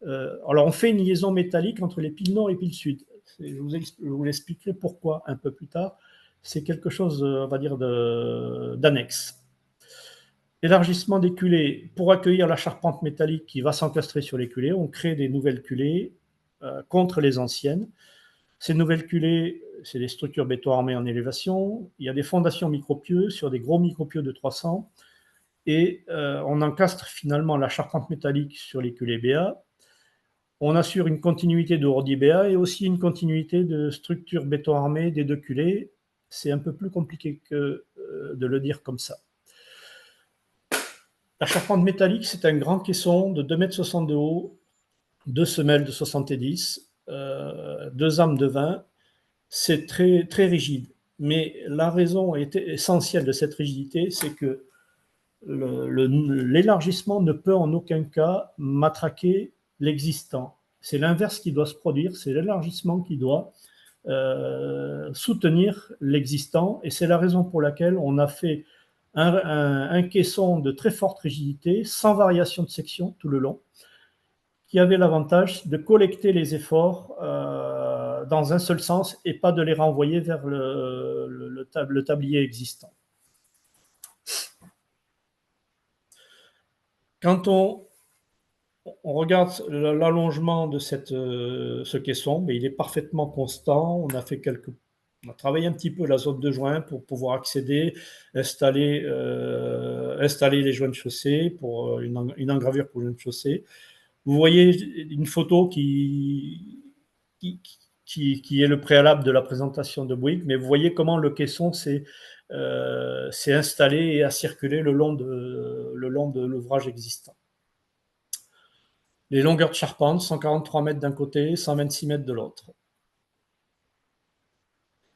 D: Alors, on fait une liaison métallique entre les piles nord et piles sud. Je vous l'expliquerai pourquoi un peu plus tard. C'est quelque chose, on va dire, d'annexe. Élargissement des culées. Pour accueillir la charpente métallique qui va s'encastrer sur les culées, on crée des nouvelles culées contre les anciennes. Ces nouvelles culées, c'est des structures béton armées en élévation. Il y a des fondations micropieux sur des gros micropieux de 300. Et on encastre finalement la charpente métallique sur les culées BA. On assure une continuité de Hordy BA et aussi une continuité de structure béton armée des deux culées. C'est un peu plus compliqué que de le dire comme ça. La charpente métallique, c'est un grand caisson de 2,60 m de haut, 2 semelles de 70, 2 âmes de 20. C'est très, très rigide. Mais la raison essentielle de cette rigidité, c'est que l'élargissement ne peut en aucun cas matraquer l'existant. C'est l'inverse qui doit se produire, c'est l'élargissement qui doit soutenir l'existant. Et c'est la raison pour laquelle on a fait un caisson de très forte rigidité, sans variation de section tout le long, qui avait l'avantage de collecter les efforts dans un seul sens et pas de les renvoyer vers le tablier existant. Quand on regarde l'allongement de ce caisson, mais il est parfaitement constant. On a travaillé un petit peu la zone de joint pour pouvoir accéder, installer les joints de chaussée pour une engravure pour joint de chaussée. Vous voyez une photo qui est le préalable de la présentation de Bouygues, mais vous voyez comment le caisson s'est installé et a circulé le long de l'ouvrage existant. Les longueurs de charpente, 143 mètres d'un côté, 126 mètres de l'autre.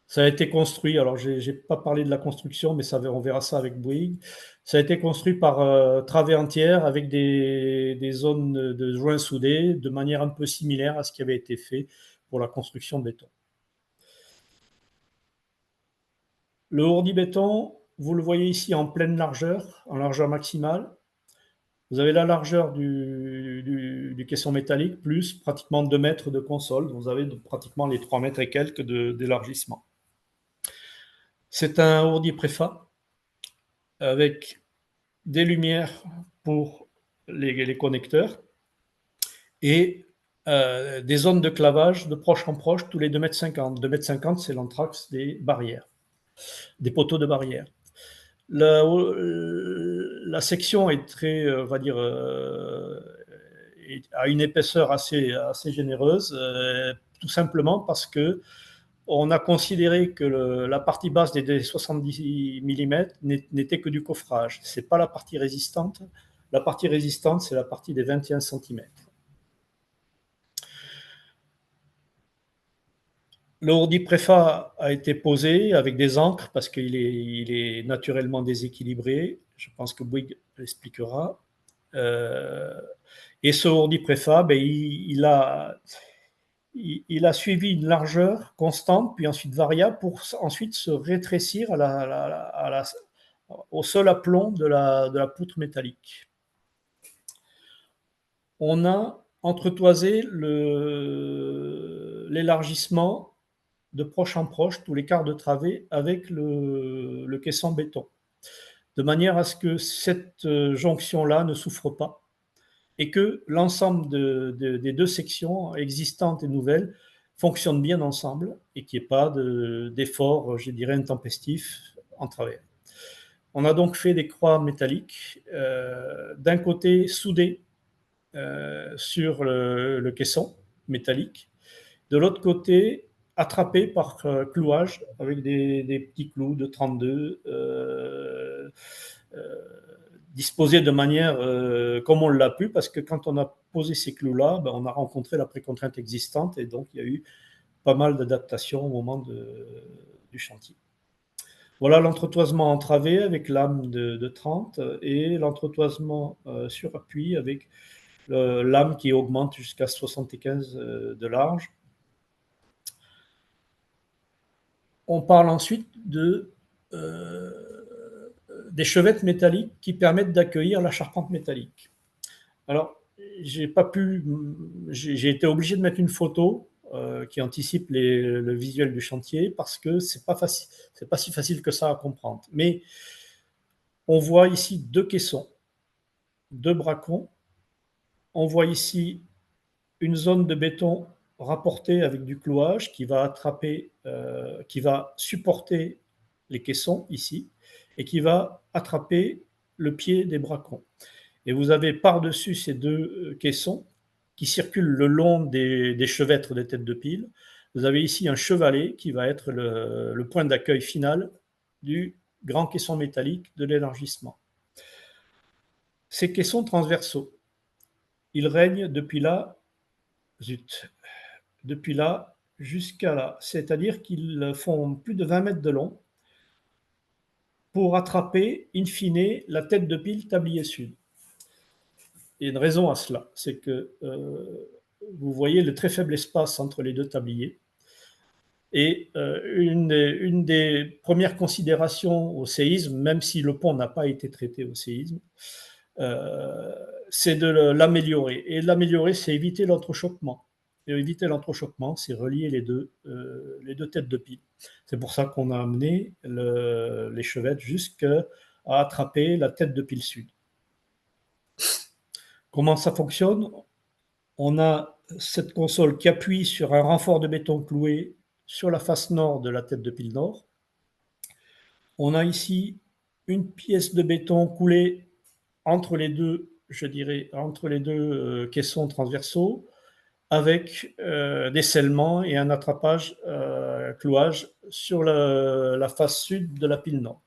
D: Ça a été construit, alors je n'ai pas parlé de la construction, mais on verra ça avec Bouygues. Ça a été construit par travée entière avec des zones de joints soudés de manière un peu similaire à ce qui avait été fait pour la construction béton. Le Hordy béton, vous le voyez ici en pleine largeur, en largeur maximale. Vous avez la largeur du caisson métallique, plus pratiquement 2 mètres de console. Vous avez pratiquement les 3 mètres et quelques d'élargissement. C'est un Hordy préfa avec des lumières pour les connecteurs et des zones de clavage de proche en proche tous les 2,50 m. 2,50 m, c'est l'anthrax des barrières, des poteaux de barrière. La section est très, on va dire, a une épaisseur assez généreuse, tout simplement parce que on a considéré que la partie basse des 70 mm n'était que du coffrage. Ce n'est pas la partie résistante. La partie résistante, c'est la partie des 21 cm. Le Hordy préfa a été posé avec des ancres parce qu'il est naturellement déséquilibré. Je pense que Bouygues l'expliquera. Et ce Hordy préfa, il a suivi une largeur constante, puis ensuite variable, pour ensuite se rétrécir au seul aplomb de la poutre métallique. On a entretoisé l'élargissement de proche en proche, tous les quarts de travée, avec le caisson béton, de manière à ce que cette jonction-là ne souffre pas et que l'ensemble des deux sections existantes et nouvelles fonctionnent bien ensemble et qu'il n'y ait pas d'effort, je dirais, intempestif en travers. On a donc fait des croix métalliques, d'un côté soudées sur le caisson métallique, de l'autre côté attrapé par clouage avec des petits clous de 32 disposé de manière comme on l'a pu, parce que quand on a posé ces clous-là, on a rencontré la précontrainte existante et donc il y a eu pas mal d'adaptations au moment du chantier. Voilà l'entretoisement entravé avec lame de 30 et l'entretoisement sur appui avec lame qui augmente jusqu'à 75 de large. On parle ensuite des chevettes métalliques qui permettent d'accueillir la charpente métallique. Alors, j'ai été obligé de mettre une photo qui anticipe le visuel du chantier parce que c'est pas si facile que ça à comprendre. Mais on voit ici deux caissons, deux bracons. On voit ici une zone de béton rapportée avec du clouage qui va supporter les caissons ici et qui va attraper le pied des bracons. Et vous avez par-dessus ces deux caissons qui circulent le long des chevêtres des têtes de pile. Vous avez ici un chevalet qui va être le point d'accueil final du grand caisson métallique de l'élargissement. Ces caissons transversaux, ils règnent depuis là jusqu'à là, c'est-à-dire qu'ils font plus de 20 mètres de long pour attraper, in fine, la tête de pile tablier sud. Il y a une raison à cela, c'est que vous voyez le très faible espace entre les deux tabliers. Et une des premières considérations au séisme, même si le pont n'a pas été traité au séisme, c'est de l'améliorer. Et l'améliorer, c'est éviter l'entrechoquement. Et éviter l'entrechoquement, c'est relier les deux têtes de pile. C'est pour ça qu'on a amené les chevettes jusqu'à attraper la tête de pile sud. Comment ça fonctionne? On a cette console qui appuie sur un renfort de béton cloué sur la face nord de la tête de pile nord. On a ici une pièce de béton coulée entre les deux, caissons transversaux avec des scellements et un attrapage clouage sur la face sud de la pile nord.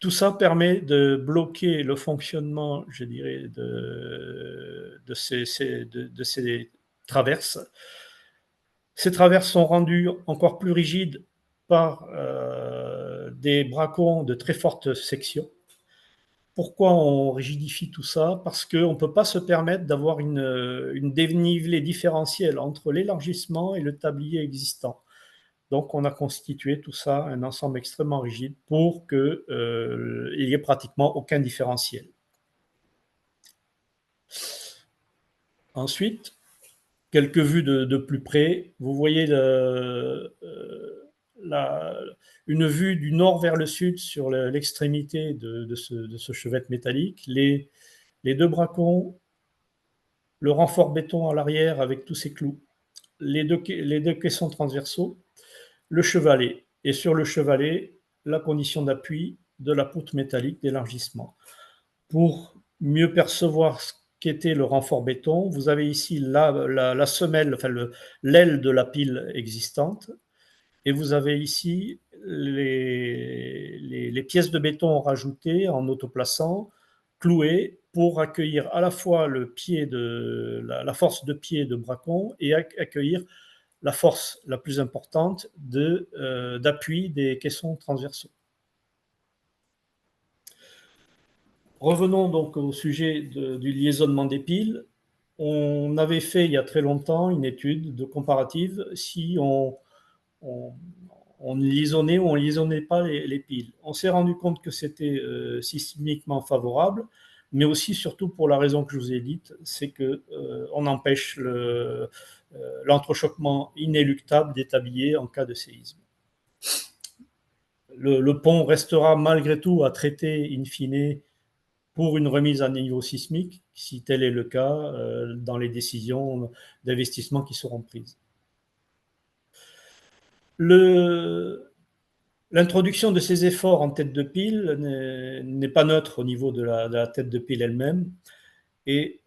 D: Tout ça permet de bloquer le fonctionnement, je dirais, de ces traverses. Ces traverses sont rendues encore plus rigides par des bracons de très forte section. Pourquoi on rigidifie tout ça? Parce qu'on ne peut pas se permettre d'avoir une dénivelée différentielle entre l'élargissement et le tablier existant. Donc, on a constitué tout ça, un ensemble extrêmement rigide pour qu'il n'y ait pratiquement aucun différentiel. Ensuite, quelques vues de plus près. Vous voyez une vue du nord vers le sud sur l'extrémité de ce chevette métallique. Les deux bracons, le renfort béton à l'arrière avec tous ses clous, les deux caissons transversaux, le chevalet, et sur le chevalet, la condition d'appui de la poutre métallique d'élargissement. Pour mieux percevoir ce qu'était le renfort béton, vous avez ici la semelle, enfin l'aile de la pile existante, et vous avez ici les pièces de béton rajoutées en autoplaçant, clouées, pour accueillir à la fois la force de pied de bracon et accueillir la force la plus importante d'appui des caissons transversaux. Revenons donc au sujet du liaisonnement des piles. On avait fait il y a très longtemps une étude de comparative si on liaisonnait ou on ne liaisonnait pas les piles. On s'est rendu compte que c'était sismiquement favorable, mais aussi surtout pour la raison que je vous ai dite, c'est qu'on empêche l'entrechoquement inéluctable des tabliers en cas de séisme. Le pont restera malgré tout à traiter in fine pour une remise à niveau sismique, si tel est le cas dans les décisions d'investissement qui seront prises. L'introduction de ces efforts en tête de pile n'est pas neutre au niveau de la tête de pile elle-même. Et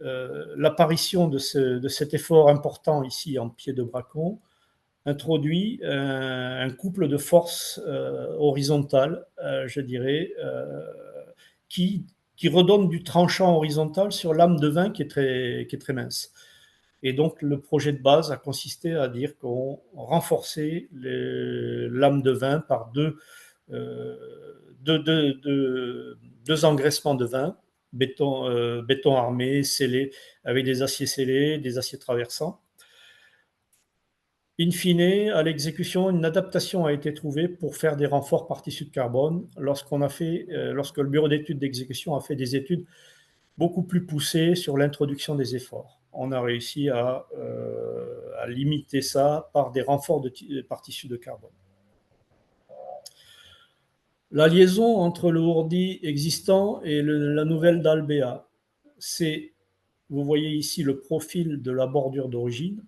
D: l'apparition de cet effort important ici en pied de bracon introduit un couple de forces horizontales, je dirais, qui redonne du tranchant horizontal sur l'âme de vin qui est très mince. Et donc, le projet de base a consisté à dire qu'on renforçait l'âme de vin par deux engraissements de vin, béton armé, scellé, avec des aciers scellés, des aciers traversants. In fine, à l'exécution, une adaptation a été trouvée pour faire des renforts par tissu de carbone lorsque le bureau d'études d'exécution a fait des études beaucoup plus poussées sur l'introduction des efforts. On a réussi à limiter ça par des renforts par tissu de carbone. La liaison entre le ourdi existant et la nouvelle dalle BA, c'est, vous voyez ici le profil de la bordure d'origine,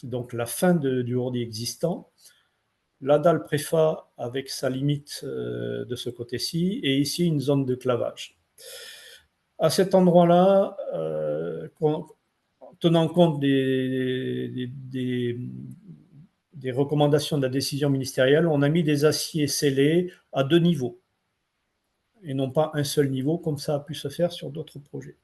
D: donc la fin du ourdi existant, la dalle préfa avec sa limite de ce côté-ci, et ici une zone de clavage. À cet endroit-là, tenant compte des recommandations de la décision ministérielle, on a mis des aciers scellés à 2 niveaux, et non pas un seul niveau, comme ça a pu se faire sur d'autres projets.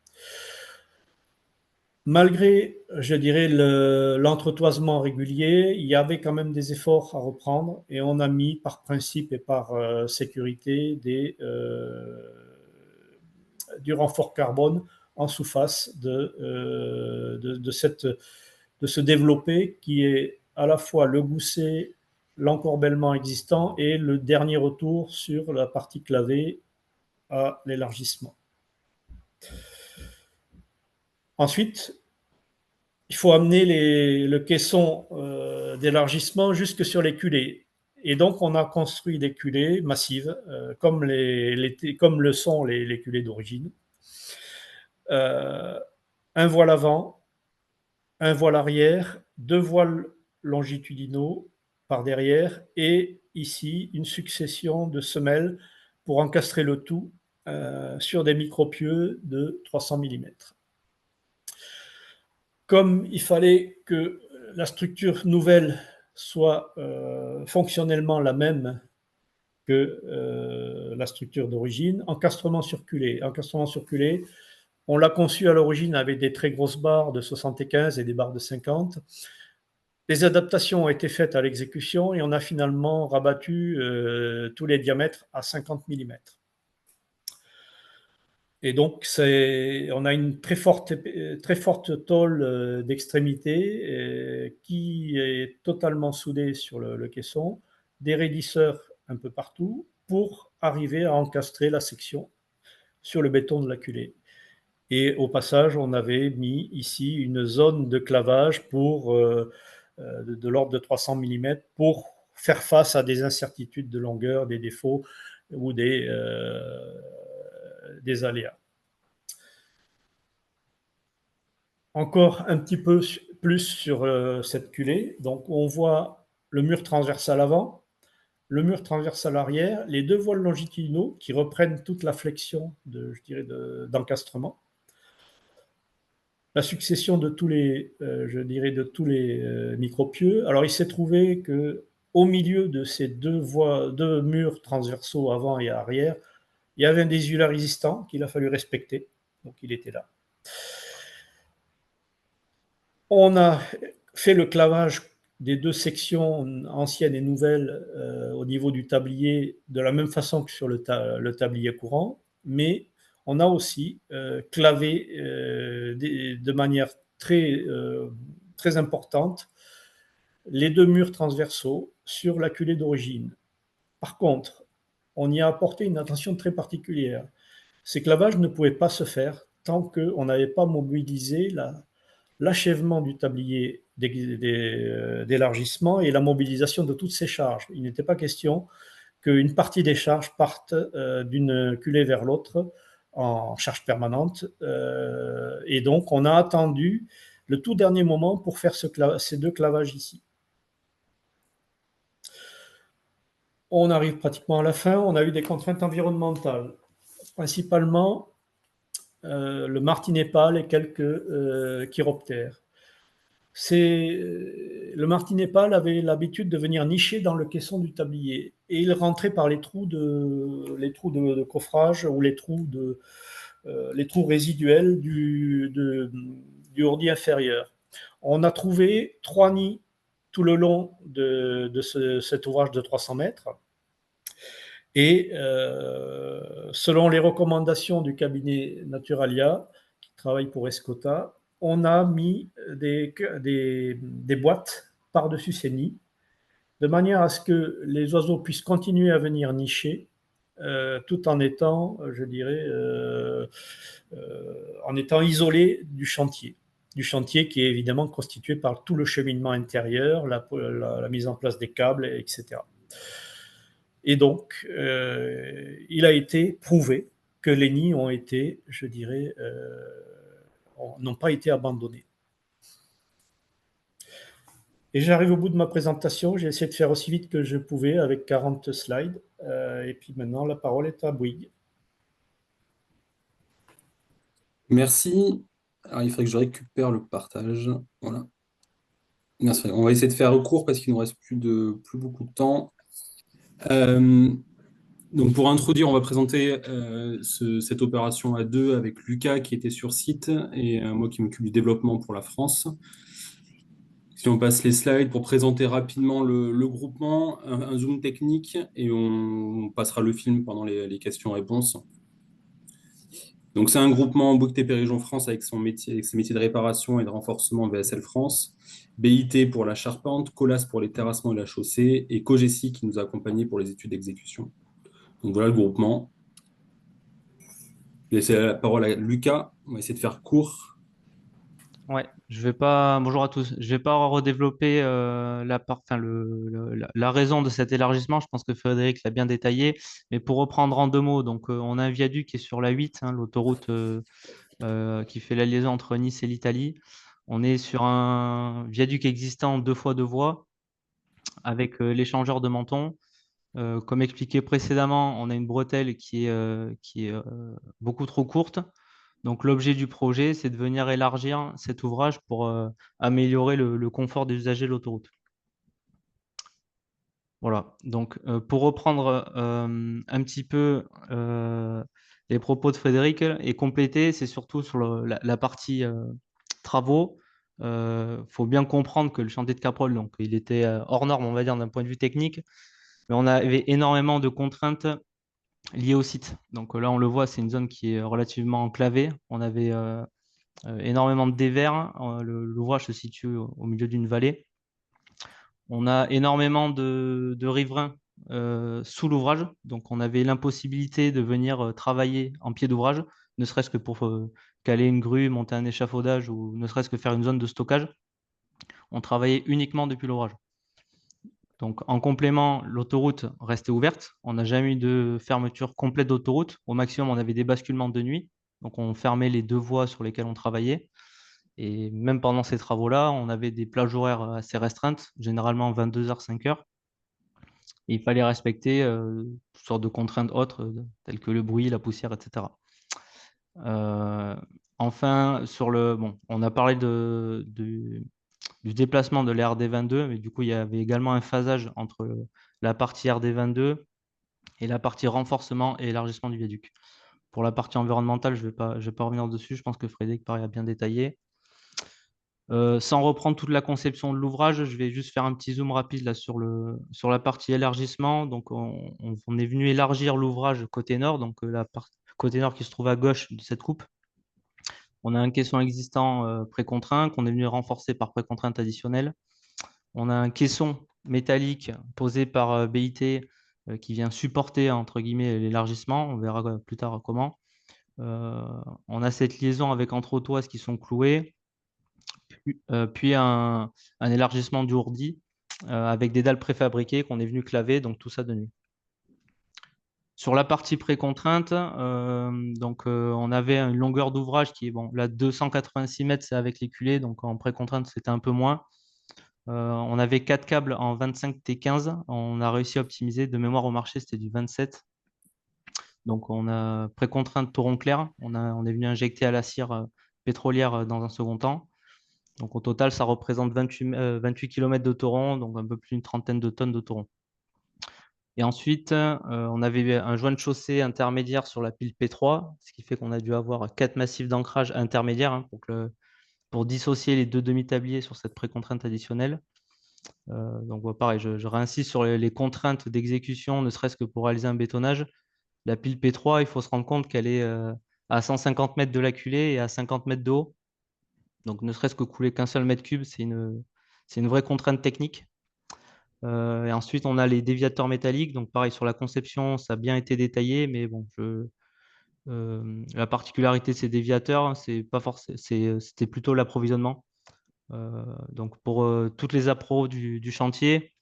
D: Malgré, je dirais, l'entretoisement régulier, il y avait quand même des efforts à reprendre, et on a mis par principe et par sécurité du renfort carbone en sous-face de ce développé qui est à la fois le gousset, l'encorbellement existant et le dernier retour sur la partie clavée à l'élargissement. Ensuite, il faut amener le caisson d'élargissement jusque sur les culées. Et donc, on a construit des culées massives, comme le sont les culées d'origine. Un voile avant, un voile arrière, 2 voiles longitudinaux par derrière, et ici, une succession de semelles pour encastrer le tout sur des micropieux de 300 mm. Comme il fallait que la structure nouvelle soit fonctionnellement la même que la structure d'origine, encastrement circulé. Encastrement circulé, on l'a conçu à l'origine avec des très grosses barres de 75 et des barres de 50. Les adaptations ont été faites à l'exécution et on a finalement rabattu tous les diamètres à 50 mm. Et donc, on a une très forte tôle d'extrémité qui est totalement soudée sur le caisson, des raidisseurs un peu partout pour arriver à encastrer la section sur le béton de la culée. Et au passage, on avait mis ici une zone de clavage de l'ordre de 300 mm pour faire face à des incertitudes de longueur, des défauts ou des aléas. Encore un petit peu plus sur cette culée. Donc, on voit le mur transversal avant, le mur transversal arrière, les 2 voiles longitudinaux qui reprennent toute la flexion d'encastrement. La succession de tous les, micropieux. Alors, il s'est trouvé qu'au milieu de ces 2 murs transversaux avant et arrière, il y avait un désulat résistant qu'il a fallu respecter. Donc, il était là. On a fait le clavage des 2 sections anciennes et nouvelles au niveau du tablier de la même façon que sur le tablier courant, mais on a aussi clavé de manière très importante les 2 murs transversaux sur la culée d'origine. Par contre, on y a apporté une attention très particulière. Ces clavages ne pouvaient pas se faire tant qu'on n'avait pas mobilisé l'achèvement du tablier d'élargissement et la mobilisation de toutes ces charges. Il n'était pas question qu'une partie des charges parte d'une culée vers l'autre en charge permanente. Et donc, on a attendu le tout dernier moment pour faire ces 2 clavages ici. On arrive pratiquement à la fin. On a eu des contraintes environnementales, principalement le martinet pâle et quelques chiroptères. Le martinet pâle avait l'habitude de venir nicher dans le caisson du tablier et il rentrait par les trous de coffrage ou les trous résiduels du ordi inférieur. On a trouvé 3 nids tout le long de cet ouvrage de 300 mètres. Et selon les recommandations du cabinet Naturalia, qui travaille pour Escota, on a mis des boîtes par-dessus ces nids, de manière à ce que les oiseaux puissent continuer à venir nicher, tout en étant, je dirais, en étant isolés du chantier qui est évidemment constitué par tout le cheminement intérieur, la mise en place des câbles, etc. Et donc, il a été prouvé que les nids ont été, je dirais, n'ont pas été abandonnés. Et j'arrive au bout de ma présentation. J'ai essayé de faire aussi vite que je pouvais avec 40 slides. Et puis maintenant, la parole est à Bouygues.
E: Merci. Alors, il faudrait que je récupère le partage. Voilà. Merci. On va essayer de faire court parce qu'il nous reste plus beaucoup de temps. Donc pour introduire, on va présenter cette opération à deux avec Lucas qui était sur site et moi qui m'occupe du développement pour la France. Si on passe les slides pour présenter rapidement le groupement, un zoom technique et on passera le film pendant les questions-réponses. Donc c'est un groupement Bouygues TP Région France avec ses métiers de réparation et de renforcement VSL France, BIT pour la charpente, Colas pour les terrassements et la chaussée et Cogessi qui nous a accompagnés pour les études d'exécution. Donc voilà le groupement. Je vais laisser la parole à Lucas. On va essayer de faire court.
F: Ouais, bonjour à tous. Je vais pas redévelopper la raison de cet élargissement. Je pense que Frédéric l'a bien détaillé. Mais pour reprendre en 2 mots, donc on a un viaduc qui est sur la 8, hein, l'autoroute qui fait la liaison entre Nice et l'Italie. On est sur un viaduc existant 2 fois 2 voies avec l'échangeur de Menton. Comme expliqué précédemment, on a une bretelle qui est beaucoup trop courte. Donc, l'objet du projet, c'est de venir élargir cet ouvrage pour améliorer le confort des usagers de l'autoroute. Voilà. Donc, pour reprendre un petit peu les propos de Frédéric et compléter, c'est surtout sur la partie travaux. Il faut bien comprendre que le chantier de Caprol, donc, il était hors norme, on va dire, d'un point de vue technique, mais on avait énormément de contraintes liées au site. Donc là, on le voit, c'est une zone qui est relativement enclavée. On avait énormément de dévers. L'ouvrage se situe au milieu d'une vallée. On a énormément de riverains sous l'ouvrage. Donc, on avait l'impossibilité de venir travailler en pied d'ouvrage, ne serait-ce que pour caler une grue, monter un échafaudage ou ne serait-ce que faire une zone de stockage. On travaillait uniquement depuis l'ouvrage. Donc, en complément, l'autoroute restait ouverte. On n'a jamais eu de fermeture complète d'autoroute. Au maximum, on avait des basculements de nuit. Donc, on fermait les 2 voies sur lesquelles on travaillait. Et même pendant ces travaux-là, on avait des plages horaires assez restreintes, généralement 22h, 5h. Et il fallait respecter toutes sortes de contraintes autres, telles que le bruit, la poussière, etc. Enfin, on a parlé du déplacement de l'RD22, mais du coup, il y avait également un phasage entre la partie RD22 et la partie renforcement et élargissement du viaduc. Pour la partie environnementale, je vais pas revenir dessus. Je pense que Frédéric Paris a bien détaillé. Sans reprendre toute la conception de l'ouvrage, je vais juste faire un petit zoom rapide là, sur la partie élargissement. Donc, on est venu élargir l'ouvrage côté nord, donc la partie côté nord qui se trouve à gauche de cette coupe. On a un caisson existant précontraint qu'on est venu renforcer par précontrainte additionnelle. On a un caisson métallique posé par BIT qui vient supporter entre guillemets l'élargissement. On verra plus tard comment. On a cette liaison avec entretoises qui sont clouées, puis un élargissement du ourdi avec des dalles préfabriquées qu'on est venu claver, donc tout ça de nuit. Sur la partie précontrainte, on avait une longueur d'ouvrage qui est là 286 mètres, c'est avec les culées, donc en précontrainte c'était un peu moins. On avait 4 câbles en 25 T15, on a réussi à optimiser. De mémoire au marché, c'était du 27. Donc on a précontrainte Toron clair, on est venu injecter à la cire pétrolière dans un second temps. Donc, au total, ça représente 28 km d'autoron, donc un peu plus d'une trentaine de tonnes d'autoron. Et ensuite, on avait un joint de chaussée intermédiaire sur la pile P3, ce qui fait qu'on a dû avoir 4 massifs d'ancrage intermédiaires, hein, pour dissocier les deux demi-tabliers sur cette précontrainte additionnelle. Donc, pareil, je réinsiste sur les contraintes d'exécution, ne serait-ce que pour réaliser un bétonnage. La pile P3, il faut se rendre compte qu'elle est à 150 mètres de la culée et à 50 mètres de haut. Donc, ne serait-ce que couler qu'un seul mètre cube, c'est une vraie contrainte technique. Et ensuite, on a les déviateurs métalliques. Donc, pareil, sur la conception, ça a bien été détaillé, mais bon, la particularité de ces déviateurs, c'était plutôt l'approvisionnement. Donc, pour toutes les appros du chantier,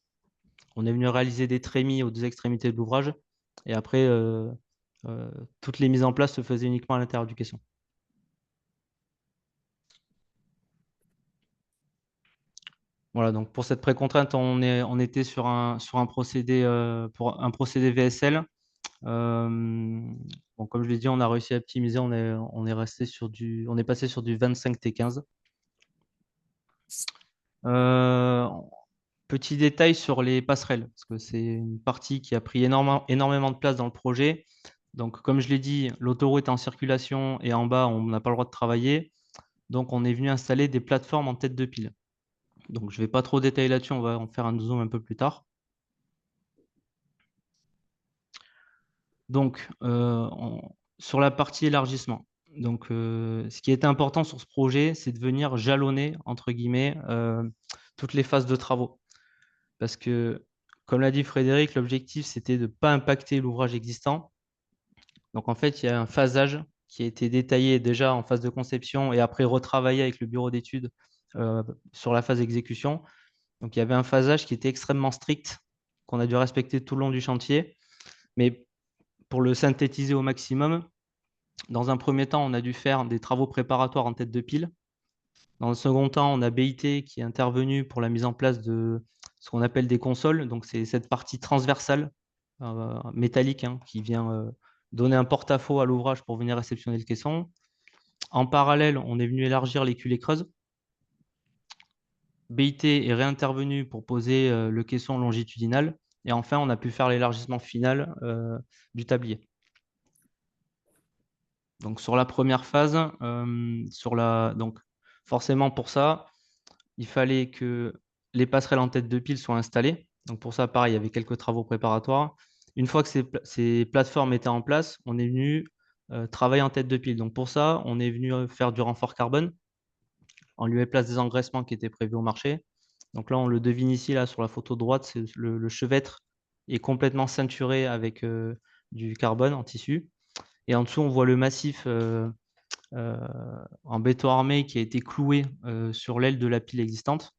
F: on est venu réaliser des trémies aux deux extrémités de l'ouvrage. Et après, toutes les mises en place se faisaient uniquement à l'intérieur du caisson. Voilà, donc pour cette précontrainte, on était sur un procédé, pour un procédé VSL. Bon, comme je l'ai dit, on a réussi à optimiser, on est passé sur du 25T15. Petit détail sur les passerelles, parce que c'est une partie qui a pris énormément de place dans le projet. Donc, comme je l'ai dit, l'autoroute est en circulation et en bas, on n'a pas le droit de travailler. Donc, on est venu installer des plateformes en tête de pile. Donc, je ne vais pas trop détailler là-dessus, on va en faire un zoom un peu plus tard. Donc, sur la partie élargissement. Donc, ce qui était important sur ce projet, c'est de venir jalonner, entre guillemets, toutes les phases de travaux. Parce que, comme l'a dit Frédéric, l'objectif, c'était de ne pas impacter l'ouvrage existant. Donc, en fait, il y a un phasage qui a été détaillé déjà en phase de conception et après retravaillé avec le bureau d'études sur la phase d'exécution. Donc, il y avait un phasage qui était extrêmement strict, qu'on a dû respecter tout le long du chantier. Mais pour le synthétiser au maximum, dans un premier temps, on a dû faire des travaux préparatoires en tête de pile. Dans le second temps, on a BIT qui est intervenu pour la mise en place de ce qu'on appelle des consoles. Donc, c'est cette partie transversale métallique qui vient donner un porte-à-faux à l'ouvrage pour venir réceptionner le caisson. En parallèle, on est venu élargir les culées creuses. BIT est réintervenu pour poser le caisson longitudinal. Et enfin, on a pu faire l'élargissement final du tablier. Donc, sur la première phase, donc, forcément pour ça, il fallait que les passerelles en tête de pile soient installées. Donc, pour ça, pareil, il y avait quelques travaux préparatoires. Une fois que ces plateformes étaient en place, on est venu travailler en tête de pile. Donc, pour ça, on est venu faire du renfort carbone en lieu et place des engraissements qui étaient prévus au marché. Donc là, on le devine ici, là, sur la photo droite, le chevêtre est complètement ceinturé avec du carbone en tissu. Et en dessous, on voit le massif en béton armé qui a été cloué sur l'aile de la pile existante.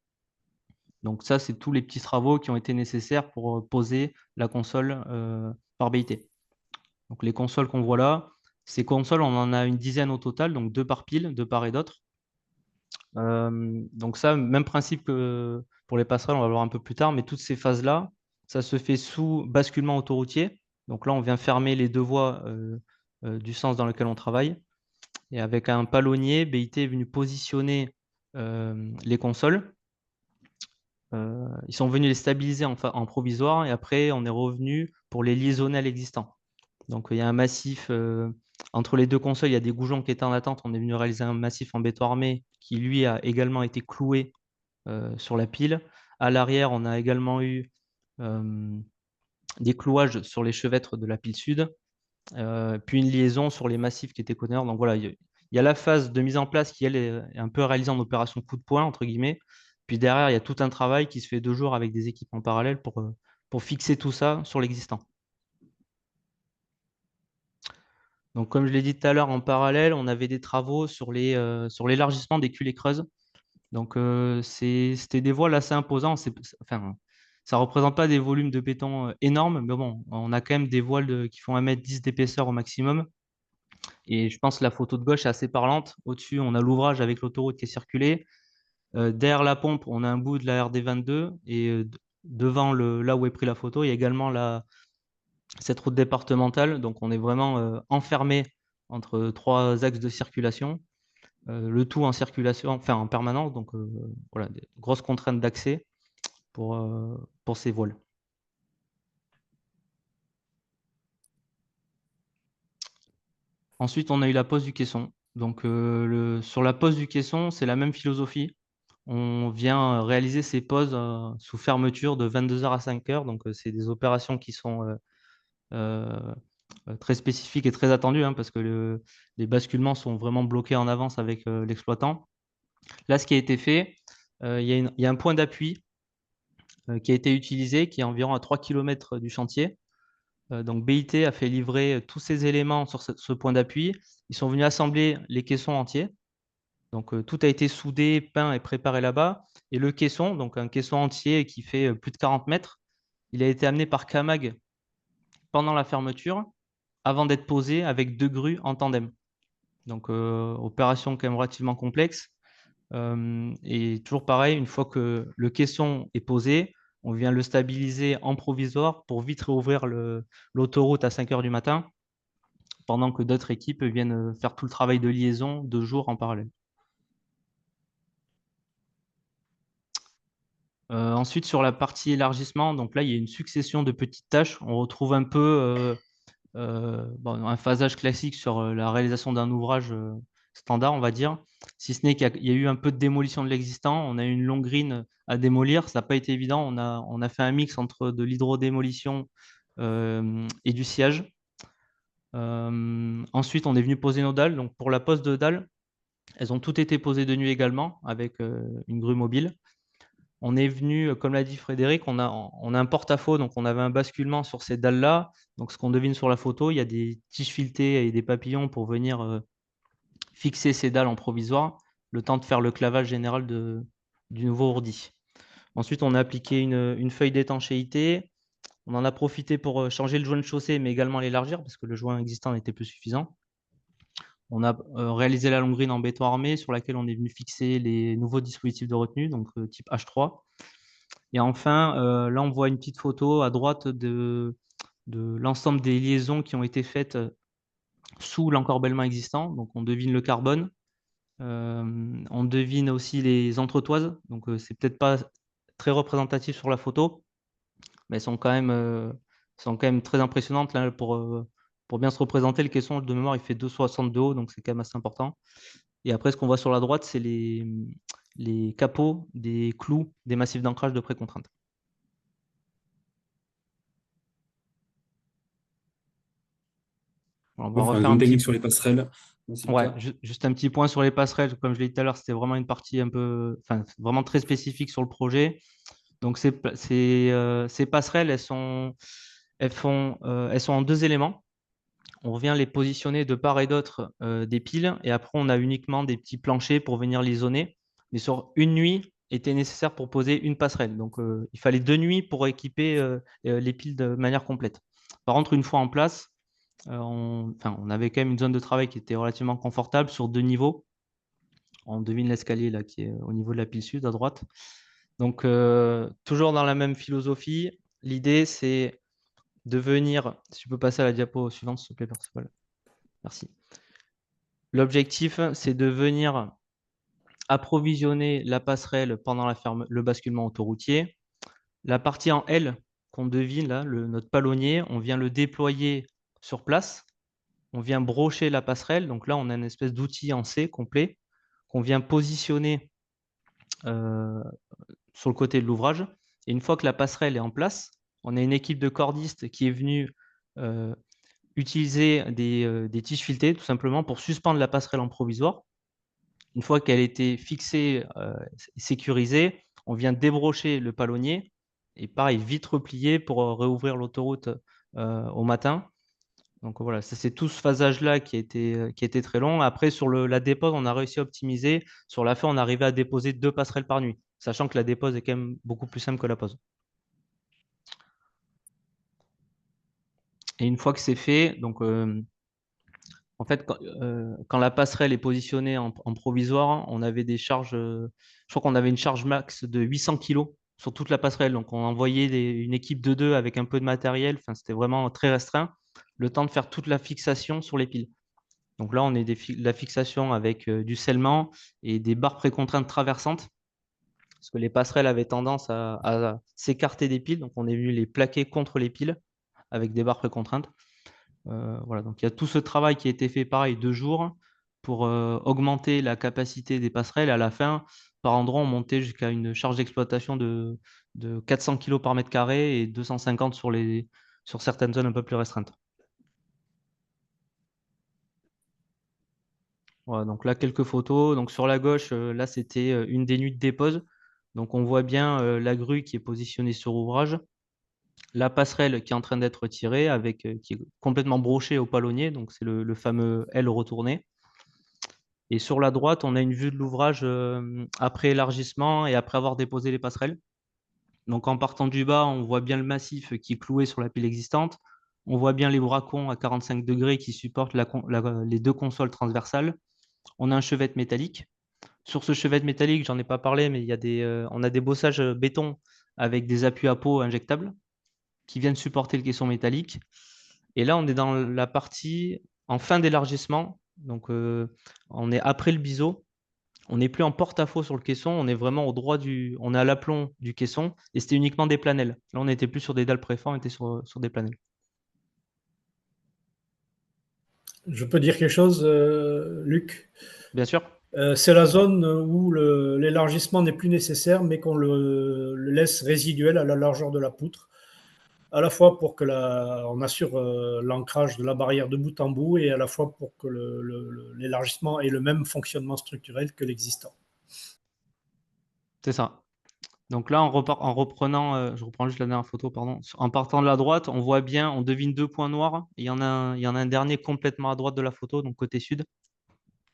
F: Donc ça, c'est tous les petits travaux qui ont été nécessaires pour poser la console par BIT. Donc les consoles qu'on voit là, ces consoles, on en a une dizaine au total, donc 2 par pile, de part et d'autre. Donc ça, même principe que pour les passerelles, on va le voir un peu plus tard, mais toutes ces phases-là, ça se fait sous basculement autoroutier. Donc là, on vient fermer les deux voies du sens dans lequel on travaille. Et avec un palonnier, BIT est venu positionner les consoles. Ils sont venus les stabiliser en provisoire et après, on est revenu pour les liaisonner à l'existant. Donc, il y a un massif entre les deux consoles, il y a des goujons qui étaient en attente. On est venu réaliser un massif en béton armé qui, lui, a également été cloué sur la pile. À l'arrière, on a également eu des clouages sur les chevêtres de la pile sud, puis une liaison sur les massifs qui étaient conteneurs. Donc voilà, il y a la phase de mise en place qui, elle, est un peu réalisée en opération coup de poing, entre guillemets. Puis derrière, il y a tout un travail qui se fait 2 jours avec des équipes en parallèle pour fixer tout ça sur l'existant. Donc, comme je l'ai dit tout à l'heure, en parallèle, on avait des travaux sur l'élargissement des culées creuses. Donc, c'était des voiles assez imposants. Enfin, ça ne représente pas des volumes de béton énormes, mais bon, on a quand même des voiles qui font 1,10 m d'épaisseur au maximum. Et je pense que la photo de gauche est assez parlante. Au-dessus, on a l'ouvrage avec l'autoroute qui est circulée. Derrière la pompe, on a un bout de la RD22 et devant là où est pris la photo, il y a également cette route départementale. Donc, on est vraiment enfermé entre 3 axes de circulation. le tout en circulation, enfin en permanence. Donc voilà, des grosses contraintes d'accès pour ces voiles. Ensuite, on a eu la pose du caisson. Donc sur la pose du caisson, c'est la même philosophie. On vient réaliser ces poses sous fermeture de 22h à 5h. Donc c'est des opérations qui sont très spécifiques et très attendues, hein, parce que les basculements sont vraiment bloqués en avance avec l'exploitant. Là, ce qui a été fait, il y a un point d'appui qui a été utilisé, qui est environ à 3 km du chantier. Donc BIT a fait livrer tous ces éléments sur ce point d'appui. Ils sont venus assembler les caissons entiers. Donc tout a été soudé, peint et préparé là-bas. Et le caisson, donc un caisson entier qui fait plus de 40 mètres, il a été amené par Camag pendant la fermeture, avant d'être posé avec 2 grues en tandem. Donc opération quand même relativement complexe. Et toujours pareil, une fois que le caisson est posé, on vient le stabiliser en provisoire pour vite réouvrir l'autoroute à 5 heures du matin, pendant que d'autres équipes viennent faire tout le travail de liaison de jour en parallèle. Ensuite, sur la partie élargissement, donc là, il y a une succession de petites tâches. On retrouve un peu un phasage classique sur la réalisation d'un ouvrage standard, on va dire, si ce n'est qu'il y a eu un peu de démolition de l'existant. On a eu une longue grine à démolir. Ça n'a pas été évident. On a fait un mix entre de l'hydrodémolition et du sciage. Ensuite, on est venu poser nos dalles. Donc, pour la pose de dalles, elles ont toutes été posées de nuit également avec une grue mobile. On est venu, comme l'a dit Frédéric, on a un porte-à-faux, donc on avait un basculement sur ces dalles-là. Donc, ce qu'on devine sur la photo, il y a des tiges filetées et des papillons pour venir fixer ces dalles en provisoire, le temps de faire le clavage général du nouveau ourdi. Ensuite, on a appliqué une feuille d'étanchéité. On en a profité pour changer le joint de chaussée, mais également l'élargir, parce que le joint existant n'était plus suffisant. On a réalisé la longue grille en béton armé, sur laquelle on est venu fixer les nouveaux dispositifs de retenue, donc type H3. Et enfin, là, on voit une petite photo à droite de l'ensemble des liaisons qui ont été faites sous l'encorbellement existant. Donc, on devine le carbone. On devine aussi les entretoises. Donc, c'est peut-être pas très représentatif sur la photo, mais elles sont quand même très impressionnantes là, pour bien se représenter. Le caisson de mémoire, il fait 2,60 de haut, donc c'est quand même assez important. Et après, ce qu'on voit sur la droite, c'est les capots des clous des massifs d'ancrage de précontrainte. On va refaire
E: une
F: un
E: technique
F: petit...
E: sur les passerelles.
F: Ouais, juste un petit point sur les passerelles. Comme je l'ai dit tout à l'heure, c'était vraiment une partie un peu, enfin, vraiment très spécifique sur le projet. Donc, ces passerelles, elles sont en 2 éléments. On vient les positionner de part et d'autre des piles, et après, on a uniquement des petits planchers pour venir les zoner. Mais sur une nuit, était nécessaire pour poser une passerelle. Donc, il fallait 2 nuits pour équiper les piles de manière complète. Par contre, une fois en place, on avait quand même une zone de travail qui était relativement confortable sur 2 niveaux. On devine l'escalier là qui est au niveau de la pile sud à droite. Donc, toujours dans la même philosophie, l'idée c'est de venir, si tu peux passer à la diapo suivante, s'il te plaît, Percival. Merci. L'objectif, c'est de venir approvisionner la passerelle pendant le basculement autoroutier. La partie en L qu'on devine, là, notre palonnier, on vient le déployer sur place. On vient brocher la passerelle. Donc là, on a une espèce d'outil en C complet qu'on vient positionner sur le côté de l'ouvrage. Et une fois que la passerelle est en place, on a une équipe de cordistes qui est venue utiliser des tiges filetées tout simplement pour suspendre la passerelle en provisoire. Une fois qu'elle a été fixée et sécurisée, on vient débrocher le palonnier et pareil, vite replier pour réouvrir l'autoroute au matin. Donc voilà, c'est tout ce phasage-là qui a été très long. Après, sur la dépose, on a réussi à optimiser. Sur la fin, on arrivait à déposer 2 passerelles par nuit, sachant que la dépose est quand même beaucoup plus simple que la pose. Et une fois que c'est fait, donc en fait, quand la passerelle est positionnée en provisoire, on avait des charges, je crois qu'on avait une charge max de 800 kg sur toute la passerelle. Donc, on envoyait une équipe de 2 avec un peu de matériel. Enfin, c'était vraiment très restreint. Le temps de faire toute la fixation sur les piles. Donc là, on est la fixation avec du scellement et des barres précontraintes traversantes, parce que les passerelles avaient tendance à s'écarter des piles. Donc on est venu les plaquer contre les piles avec des barres précontraintes. Voilà, donc il y a tout ce travail qui a été fait pareil 2 jours pour augmenter la capacité des passerelles. À la fin, par endroit, on montait jusqu'à une charge d'exploitation de 400 kg par mètre carré et 250 sur certaines zones un peu plus restreintes. Voilà, donc là, quelques photos. Donc sur la gauche, là, c'était une des nuits de dépose. Donc on voit bien la grue qui est positionnée sur ouvrage, la passerelle qui est en train d'être tirée, qui est complètement brochée au palonnier. Donc c'est le fameux L retourné. Et sur la droite, on a une vue de l'ouvrage après élargissement et après avoir déposé les passerelles. Donc en partant du bas, on voit bien le massif qui est cloué sur la pile existante. On voit bien les bracons à 45 degrés qui supportent les 2 consoles transversales. On a un chevet métallique. Sur ce chevet métallique, j'en ai pas parlé, mais on a des bossages béton avec des appuis à peau injectables qui viennent supporter le caisson métallique. Et là, on est dans la partie en fin d'élargissement. Donc, on est après le biseau. On n'est plus en porte-à-faux sur le caisson. On est vraiment on est à l'aplomb du caisson. Et c'était uniquement des planelles. Là, on n'était plus sur des dalles préfets, on était sur des planelles.
D: Je peux dire quelque chose, Luc?
F: Bien sûr.
D: C'est la zone où l'élargissement n'est plus nécessaire, mais qu'on le laisse résiduel à la largeur de la poutre, à la fois pour que on assure l'ancrage de la barrière de bout en bout et à la fois pour que l'élargissement ait le même fonctionnement structurel que l'existant.
F: C'est ça. Donc là, en reprenant, je reprends juste la dernière photo, pardon. En partant de la droite, on voit bien, on devine 2 points noirs. Il y en a un dernier complètement à droite de la photo, donc côté sud.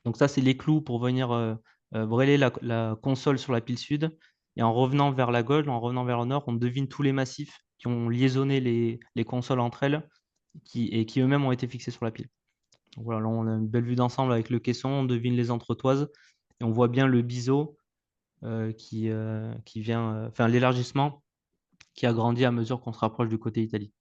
F: Donc ça, c'est les clous pour venir brêler la console sur la pile sud. Et en revenant vers la gauche, en revenant vers le nord, on devine tous les massifs qui ont liaisonné les consoles entre elles et qui eux-mêmes ont été fixés sur la pile. Donc voilà, là, on a une belle vue d'ensemble avec le caisson, on devine les entretoises et on voit bien le biseau qui vient, enfin l'élargissement qui a grandi à mesure qu'on se rapproche du côté Italie.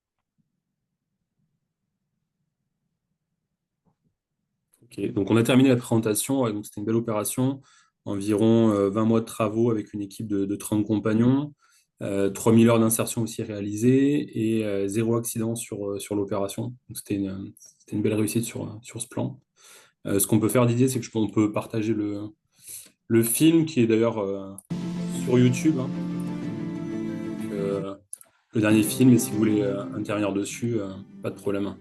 E: Ok, donc on a terminé la présentation, ouais, donc c'était une belle opération, environ 20 mois de travaux avec une équipe de 30 compagnons, 3000 heures d'insertion aussi réalisées et 0 accident sur l'opération. Donc c'était une belle réussite sur ce plan. Ce qu'on peut faire, Didier, c'est qu'on peut partager le film qui est d'ailleurs sur YouTube, hein. Donc, le dernier film, et si vous voulez intervenir dessus, pas de problème.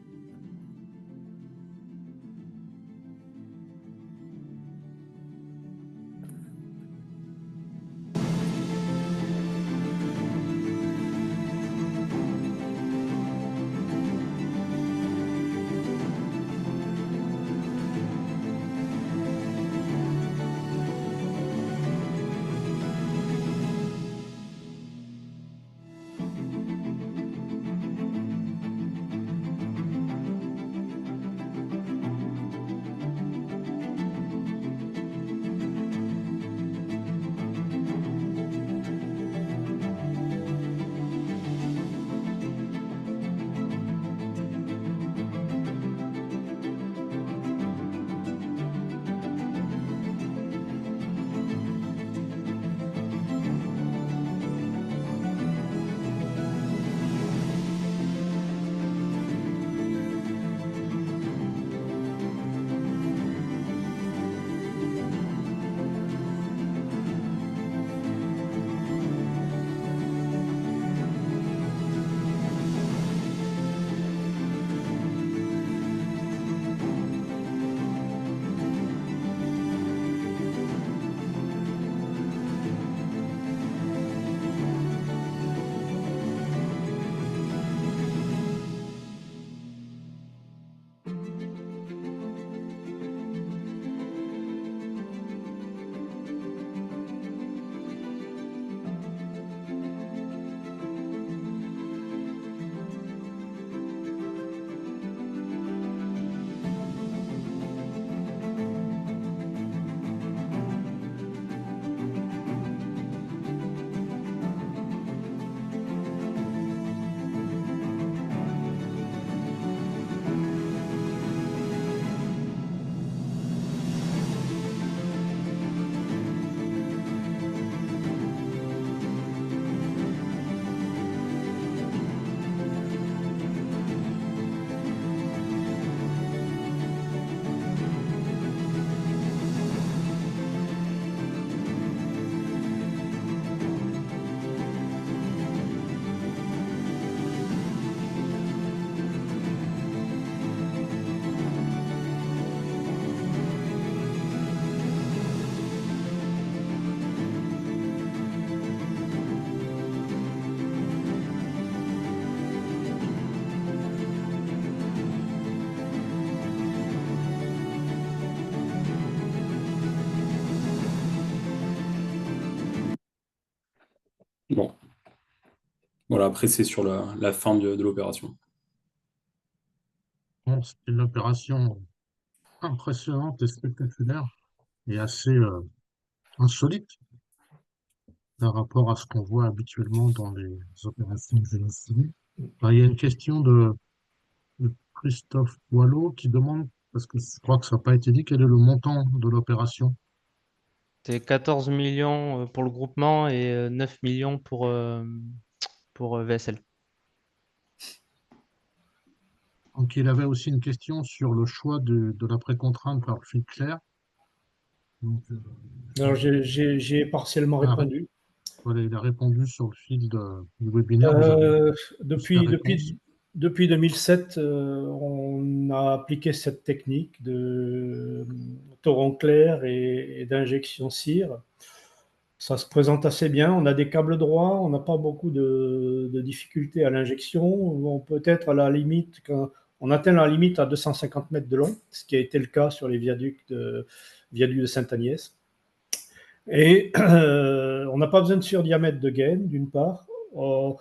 E: Voilà, après, c'est sur la fin de l'opération.
A: Bon, c'était une opération impressionnante et spectaculaire et assez insolite par rapport à ce qu'on voit habituellement dans les opérations de génie civil. Alors, il y a une question de Christophe Boileau qui demande, parce que je crois que ça n'a pas été dit, quel est le montant de l'opération?
F: C'est 14 millions pour le groupement et 9 millions pour VSL.
A: Donc, il avait aussi une question sur le choix de la précontrainte par Philippe Clair. Donc,
D: Alors, j'ai partiellement
A: ah,
D: répondu.
A: voilà, il a répondu sur le fil du webinaire. Vous avez tous la réponse.
D: Depuis 2007, on a appliqué cette technique de torrent clair et d'injection cire. Ça se présente assez bien. On a des câbles droits, on n'a pas beaucoup de difficultés à l'injection. On peut être à la limite, quand on atteint la limite à 250 mètres de long, ce qui a été le cas sur les viaducs de Sainte-Agnès. Et on n'a pas besoin de surdiamètre de gaine, d'une part. On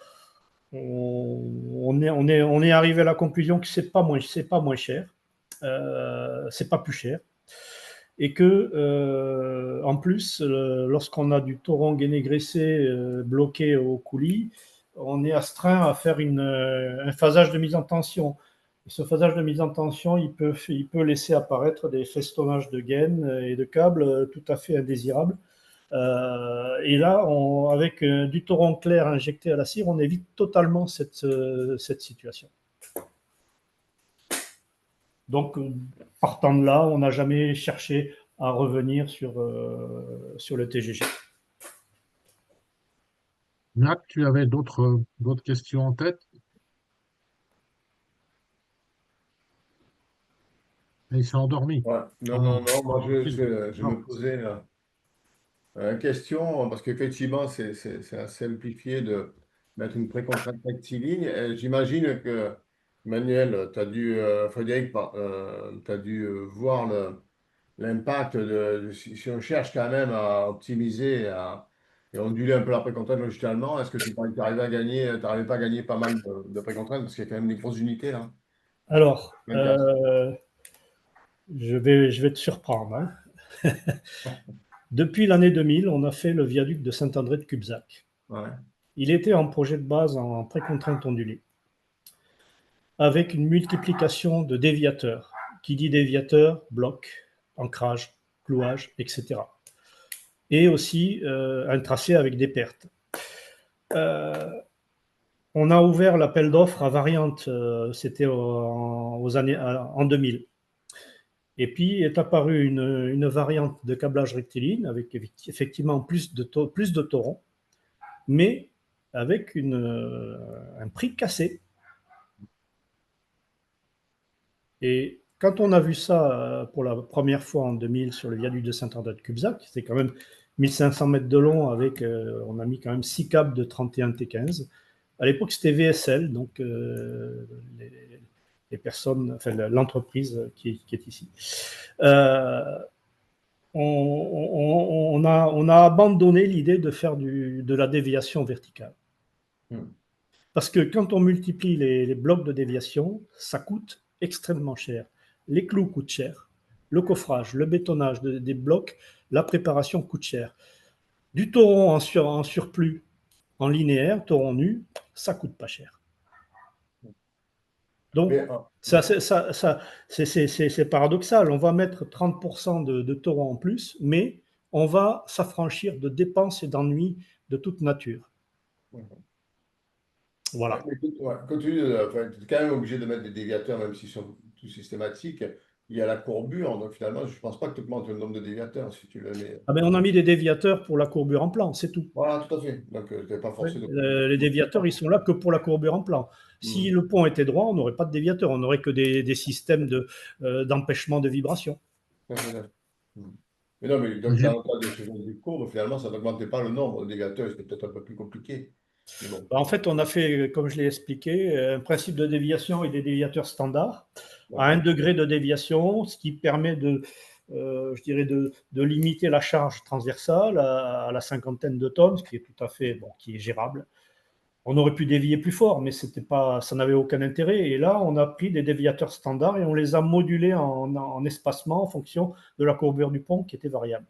D: est arrivé à la conclusion que c'est pas moins cher, c'est pas plus cher, et que en plus, lorsqu'on a du torrent gainé graissé bloqué au coulis, on est astreint à faire un phasage de mise en tension. Et ce phasage de mise en tension, il peut laisser apparaître des festonnages de gaines et de câbles tout à fait indésirables. Et là, avec du torrent clair injecté à la cire, on évite totalement cette situation. Donc, partant de là, on n'a jamais cherché à revenir sur le TGG.
A: Jacques, tu avais d'autres questions en tête? Et il s'est endormi.
B: Ouais. Non,
A: Pardon.
B: non, non, moi je
A: Non.
B: me posais une question, parce qu'effectivement, c'est à simplifier de mettre une précontrainte rectiligne. Et j'imagine que, Manuel, Frédéric, tu as dû voir l'impact si on cherche quand même à optimiser et onduler un peu la précontrainte logiciellement, est-ce que tu arrives à gagner, t'arrivais pas à gagner pas mal de précontraintes parce qu'il y a quand même des grosses unités là?
D: Alors,
B: 24.
D: je vais te surprendre, hein. Depuis l'année 2000, on a fait le viaduc de Saint-André de Cubzac.
B: Ouais.
D: Il était en projet de base en précontrainte ondulée, avec une multiplication de déviateurs. Qui dit déviateur, bloc, ancrage, clouage, etc. Et aussi un tracé avec des pertes. On a ouvert l'appel d'offres à variante, c'était en 2000. Et puis est apparue une variante de câblage rectiligne avec effectivement plus de torrents, mais avec un prix cassé. Et quand on a vu ça pour la première fois en 2000 sur le viaduc de Saint-André de Cubzac, c'était quand même 1500 mètres de long avec, on a mis quand même 6 câbles de 31 T15. À l'époque, c'était VSL, donc les personnes, enfin l'entreprise qui est ici. On a abandonné l'idée de faire de la déviation verticale. Parce que quand on multiplie les blocs de déviation, ça coûte extrêmement cher. Les clous coûtent cher, le coffrage, le bétonnage des blocs, la préparation coûte cher. Du torrent en surplus, en linéaire, torrent nu, ça coûte pas cher. Donc, c'est paradoxal. On va mettre 30% de torrent en plus, mais on va s'affranchir de dépenses et d'ennuis de toute nature. Voilà.
B: Quand tu es quand même obligé de mettre des déviateurs, même s'ils sont tout systématiques, il y a la courbure. Donc finalement, je ne pense pas que tu augmentes le nombre de déviateurs si tu le mets.
D: Ah ben, on a mis des déviateurs pour la courbure en plan, c'est tout.
B: Voilà, tout à fait. Donc tu n'es pas forcé
D: Les déviateurs, ils sont là que pour la courbure en plan. Si le pont était droit, on n'aurait pas de déviateurs, on n'aurait que des systèmes d'empêchement de vibration.
B: Mais non, mais dans le cas de ce genre de courbe, finalement, ça n'augmentait pas le nombre de déviateurs, c'était peut-être un peu plus compliqué.
D: Bon. En fait, on a fait, comme je l'ai expliqué, un principe de déviation et des déviateurs standards à 1 degré de déviation, ce qui permet je dirais de limiter la charge transversale à la 50aine de tonnes, ce qui est tout à fait qui est gérable. On aurait pu dévier plus fort, mais ça n'avait aucun intérêt. Et là, on a pris des déviateurs standards et on les a modulés en espacement en fonction de la courbure du pont qui était variable.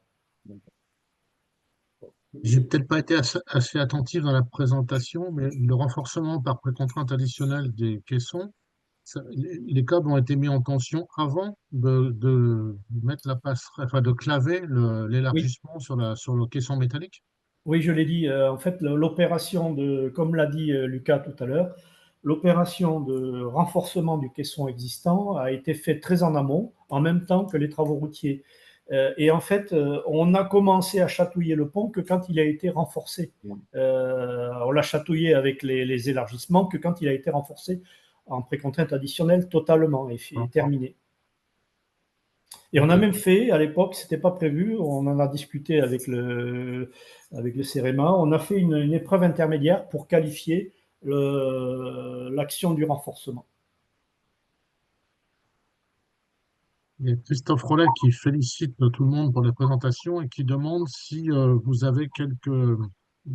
A: J'ai peut-être pas été assez attentif dans la présentation, mais le renforcement par précontrainte additionnelle des caissons, les câbles ont été mis en tension avant de mettre la passerelle, enfin de claver
D: Oui,
A: l'élargissement sur le caisson métallique.
D: oui, je l'ai dit. En fait, l'opération comme l'a dit Lucas tout à l'heure, l'opération de renforcement du caisson existant a été faite très en amont, en même temps que les travaux routiers. Et en fait, on a commencé à chatouiller le pont que quand il a été renforcé. On l'a chatouillé avec les élargissements que quand il a été renforcé en précontrainte additionnelle totalement et terminé. Et on a même fait, à l'époque, ce n'était pas prévu, on en a discuté avec le CEREMA, on a fait une épreuve intermédiaire pour qualifier l'action du renforcement.
A: Il y a Christophe Rollet qui félicite tout le monde pour la présentation et qui demande si vous avez quelques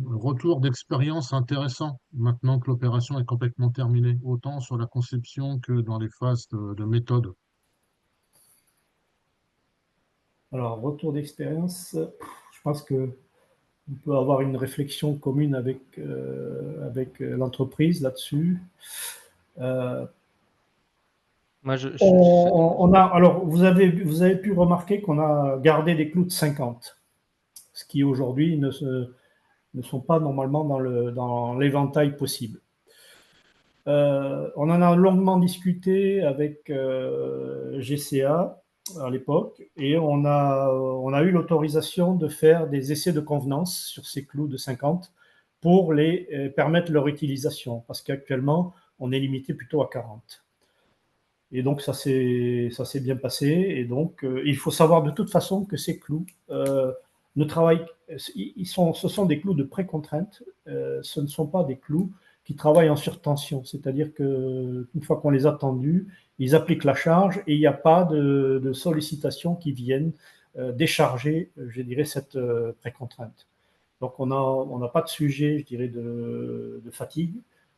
A: retours d'expérience intéressants maintenant que l'opération est complètement terminée, autant sur la conception que dans les phases de méthode.
D: Alors, retour d'expérience, je pense qu'on peut avoir une réflexion commune avec l'entreprise là-dessus.
F: Moi,
D: Alors, vous avez pu remarquer qu'on a gardé des clous de 50, ce qui aujourd'hui ne sont pas normalement dans l'éventail possible. On en a longuement discuté avec GCA à l'époque et on a eu l'autorisation de faire des essais de convenance sur ces clous de 50 pour permettre leur utilisation parce qu'actuellement, on est limité plutôt à 40. Et donc, ça s'est bien passé. Et donc, il faut savoir de toute façon que ces clous ne travaillent. Ce sont des clous de précontrainte. Ce ne sont pas des clous qui travaillent en surtension. C'est-à-dire qu'une fois qu'on les a tendus, ils appliquent la charge et il n'y a pas de sollicitations qui viennent décharger, je dirais, cette précontrainte. Donc, on n'a pas de sujet, je dirais, de fatigue.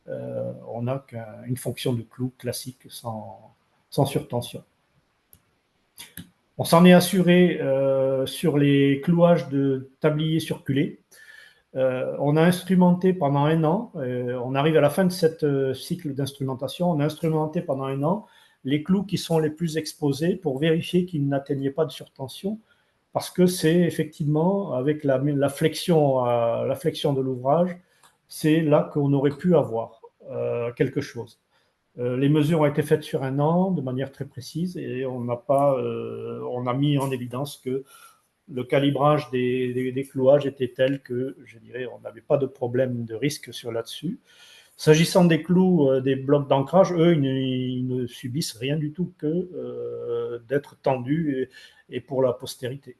D: On n'a qu'une fonction de clou classique sans surtension. On s'en est assuré sur les clouages de tabliers surculés. On a instrumenté pendant 1 an, on arrive à la fin de ce cycle d'instrumentation, on a instrumenté pendant 1 an les clous qui sont les plus exposés pour vérifier qu'ils n'atteignaient pas de surtension, parce que c'est effectivement avec la flexion de l'ouvrage, c'est là qu'on aurait pu avoir quelque chose. Les mesures ont été faites sur 1 an de manière très précise et on a mis en évidence que le calibrage des clouages était tel que, je dirais, on n'avait pas de problème de risque sur là-dessus. S'agissant des clous, des blocs d'ancrage, eux, ils ne subissent rien du tout que d'être tendus et pour la postérité.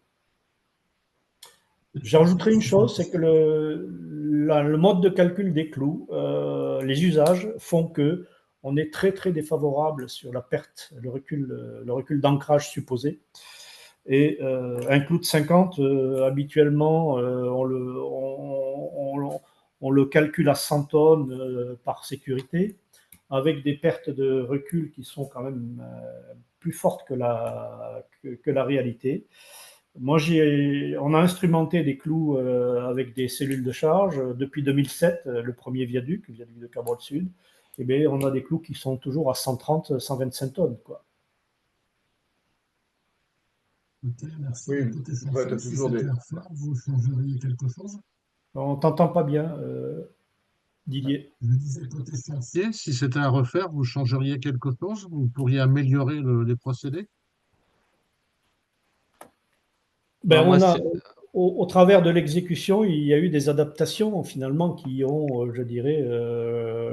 D: J'ajouterai une chose, c'est que le mode de calcul des clous, les usages font que on est très très défavorable sur la perte, le recul d'ancrage supposé. Et un clou de 50, habituellement, on le calcule à 100 tonnes par sécurité, avec des pertes de recul qui sont quand même plus fortes que la réalité. Moi, on a instrumenté des clous avec des cellules de charge depuis 2007, le premier viaduc de Cabrol Sud. Eh bien, on a des clous qui sont toujours à 130, 125 tonnes, quoi.
A: Ok, merci.
B: Oui,
A: Tout
B: tu as
A: si
B: toujours
A: c'était
B: des.
A: à refaire, vous changeriez quelque chose?
D: On t'entend pas bien, Didier.
A: Je disais côté financier, si c'était à refaire, vous changeriez quelque chose? Vous pourriez améliorer les procédés?
D: Ben,
F: moi,
D: au travers de l'exécution, il y a eu des adaptations finalement qui ont, je dirais,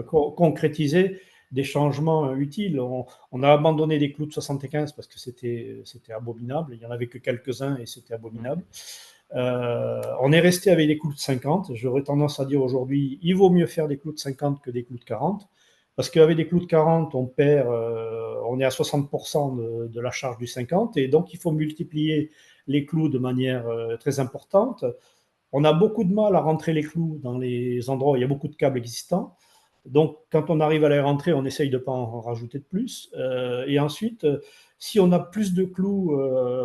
D: concrétisé des changements utiles. On a abandonné des clous de 75 parce que c'était abominable. Il n'y en avait que quelques-uns et c'était abominable. On est resté avec des clous de 50. J'aurais tendance à dire aujourd'hui, il vaut mieux faire des clous de 50 que des clous de 40. Parce qu'avec des clous de 40, on est à 60% de la charge du 50. Et donc, il faut multiplier les clous de manière très importante. On a beaucoup de mal à rentrer les clous dans les endroits où il y a beaucoup de câbles existants. Donc, quand on arrive à les rentrer, on essaye de ne pas en rajouter de plus. Et ensuite, si on a plus de clous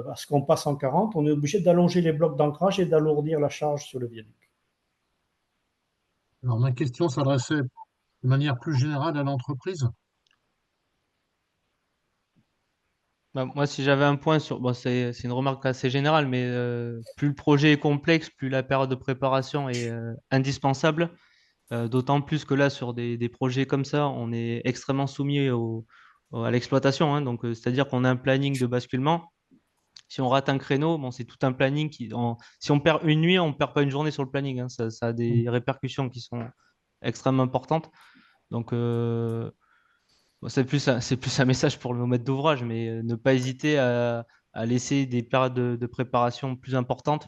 D: parce qu'on passe en 40, on est obligé d'allonger les blocs d'ancrage et d'alourdir la charge sur le viaduc.
A: Alors, ma question s'adressait de manière plus générale à l'entreprise.
F: Bah, moi, si j'avais un point sur, bon, c'est une remarque assez générale, mais plus le projet est complexe, plus la période de préparation est indispensable. D'autant plus que là, sur des projets comme ça, on est extrêmement soumis à l'exploitation, hein. Donc, c'est-à-dire qu'on a un planning de basculement. Si on rate un créneau, bon, c'est tout un planning si on perd une nuit, on ne perd pas une journée sur le planning, hein. Ça a des répercussions qui sont extrêmement importantes. Donc, bon, c'est plus un message pour le maître d'ouvrage, mais ne pas hésiter à laisser des périodes de préparation plus importantes,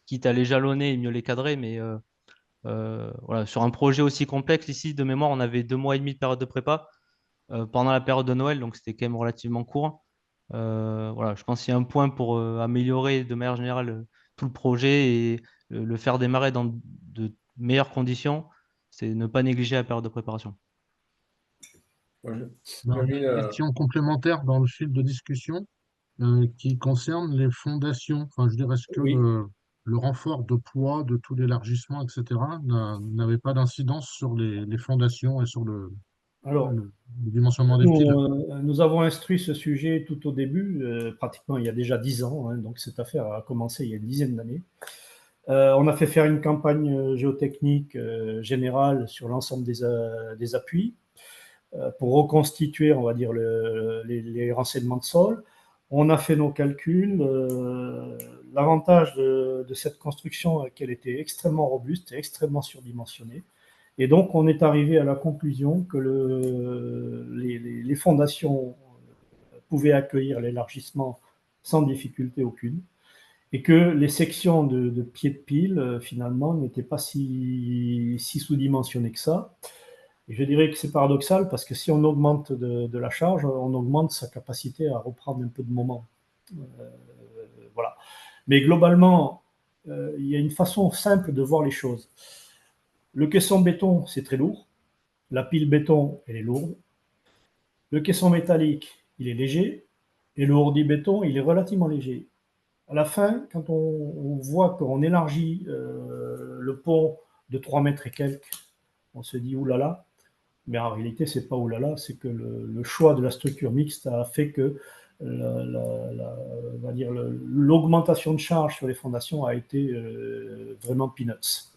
F: quitte à les jalonner et mieux les cadrer. Mais voilà, sur un projet aussi complexe, ici, de mémoire, on avait 2 mois et demi de période de prépa pendant la période de Noël, donc c'était quand même relativement court. Voilà, je pense qu'il y a un point pour améliorer de manière générale tout le projet et le faire démarrer dans de meilleures conditions, c'est ne pas négliger la période de préparation.
B: Moi,
A: Alors,
B: j'ai
A: j'ai
B: mis,
A: une question complémentaire dans le fil de discussion qui concerne les fondations. Enfin, je dirais, est-ce que
D: Oui.
A: le renfort de poids de tout l'élargissement, etc., n'avait pas d'incidence sur les fondations et sur
D: Alors,
A: le dimensionnement des piles?
D: nous avons instruit ce sujet tout au début, pratiquement il y a déjà 10 ans, hein, donc cette affaire a commencé il y a une dizaine d'années. On a fait faire une campagne géotechnique générale sur l'ensemble des appuis pour reconstituer, on va dire, les renseignements de sol. On a fait nos calculs. L'avantage de cette construction, qu'elle était extrêmement robuste et extrêmement surdimensionnée. Et donc, on est arrivé à la conclusion que les fondations pouvaient accueillir l'élargissement sans difficulté aucune et que les sections de pieds de pile, finalement, n'étaient pas si sous-dimensionnées que ça. Et je dirais que c'est paradoxal parce que si on augmente de la charge, on augmente sa capacité à reprendre un peu de moment. Voilà. Mais globalement, il y a une façon simple de voir les choses. Le caisson béton, c'est très lourd. La pile béton, elle est lourde. Le caisson métallique, il est léger. Et le ourdi béton, il est relativement léger. À la fin, quand on voit qu'on élargit le pont de 3 mètres et quelques, on se dit oulala. Mais en réalité, c'est pas oulala, c'est que le choix de la structure mixte a fait que l'augmentation de charge sur les fondations a été vraiment peanuts.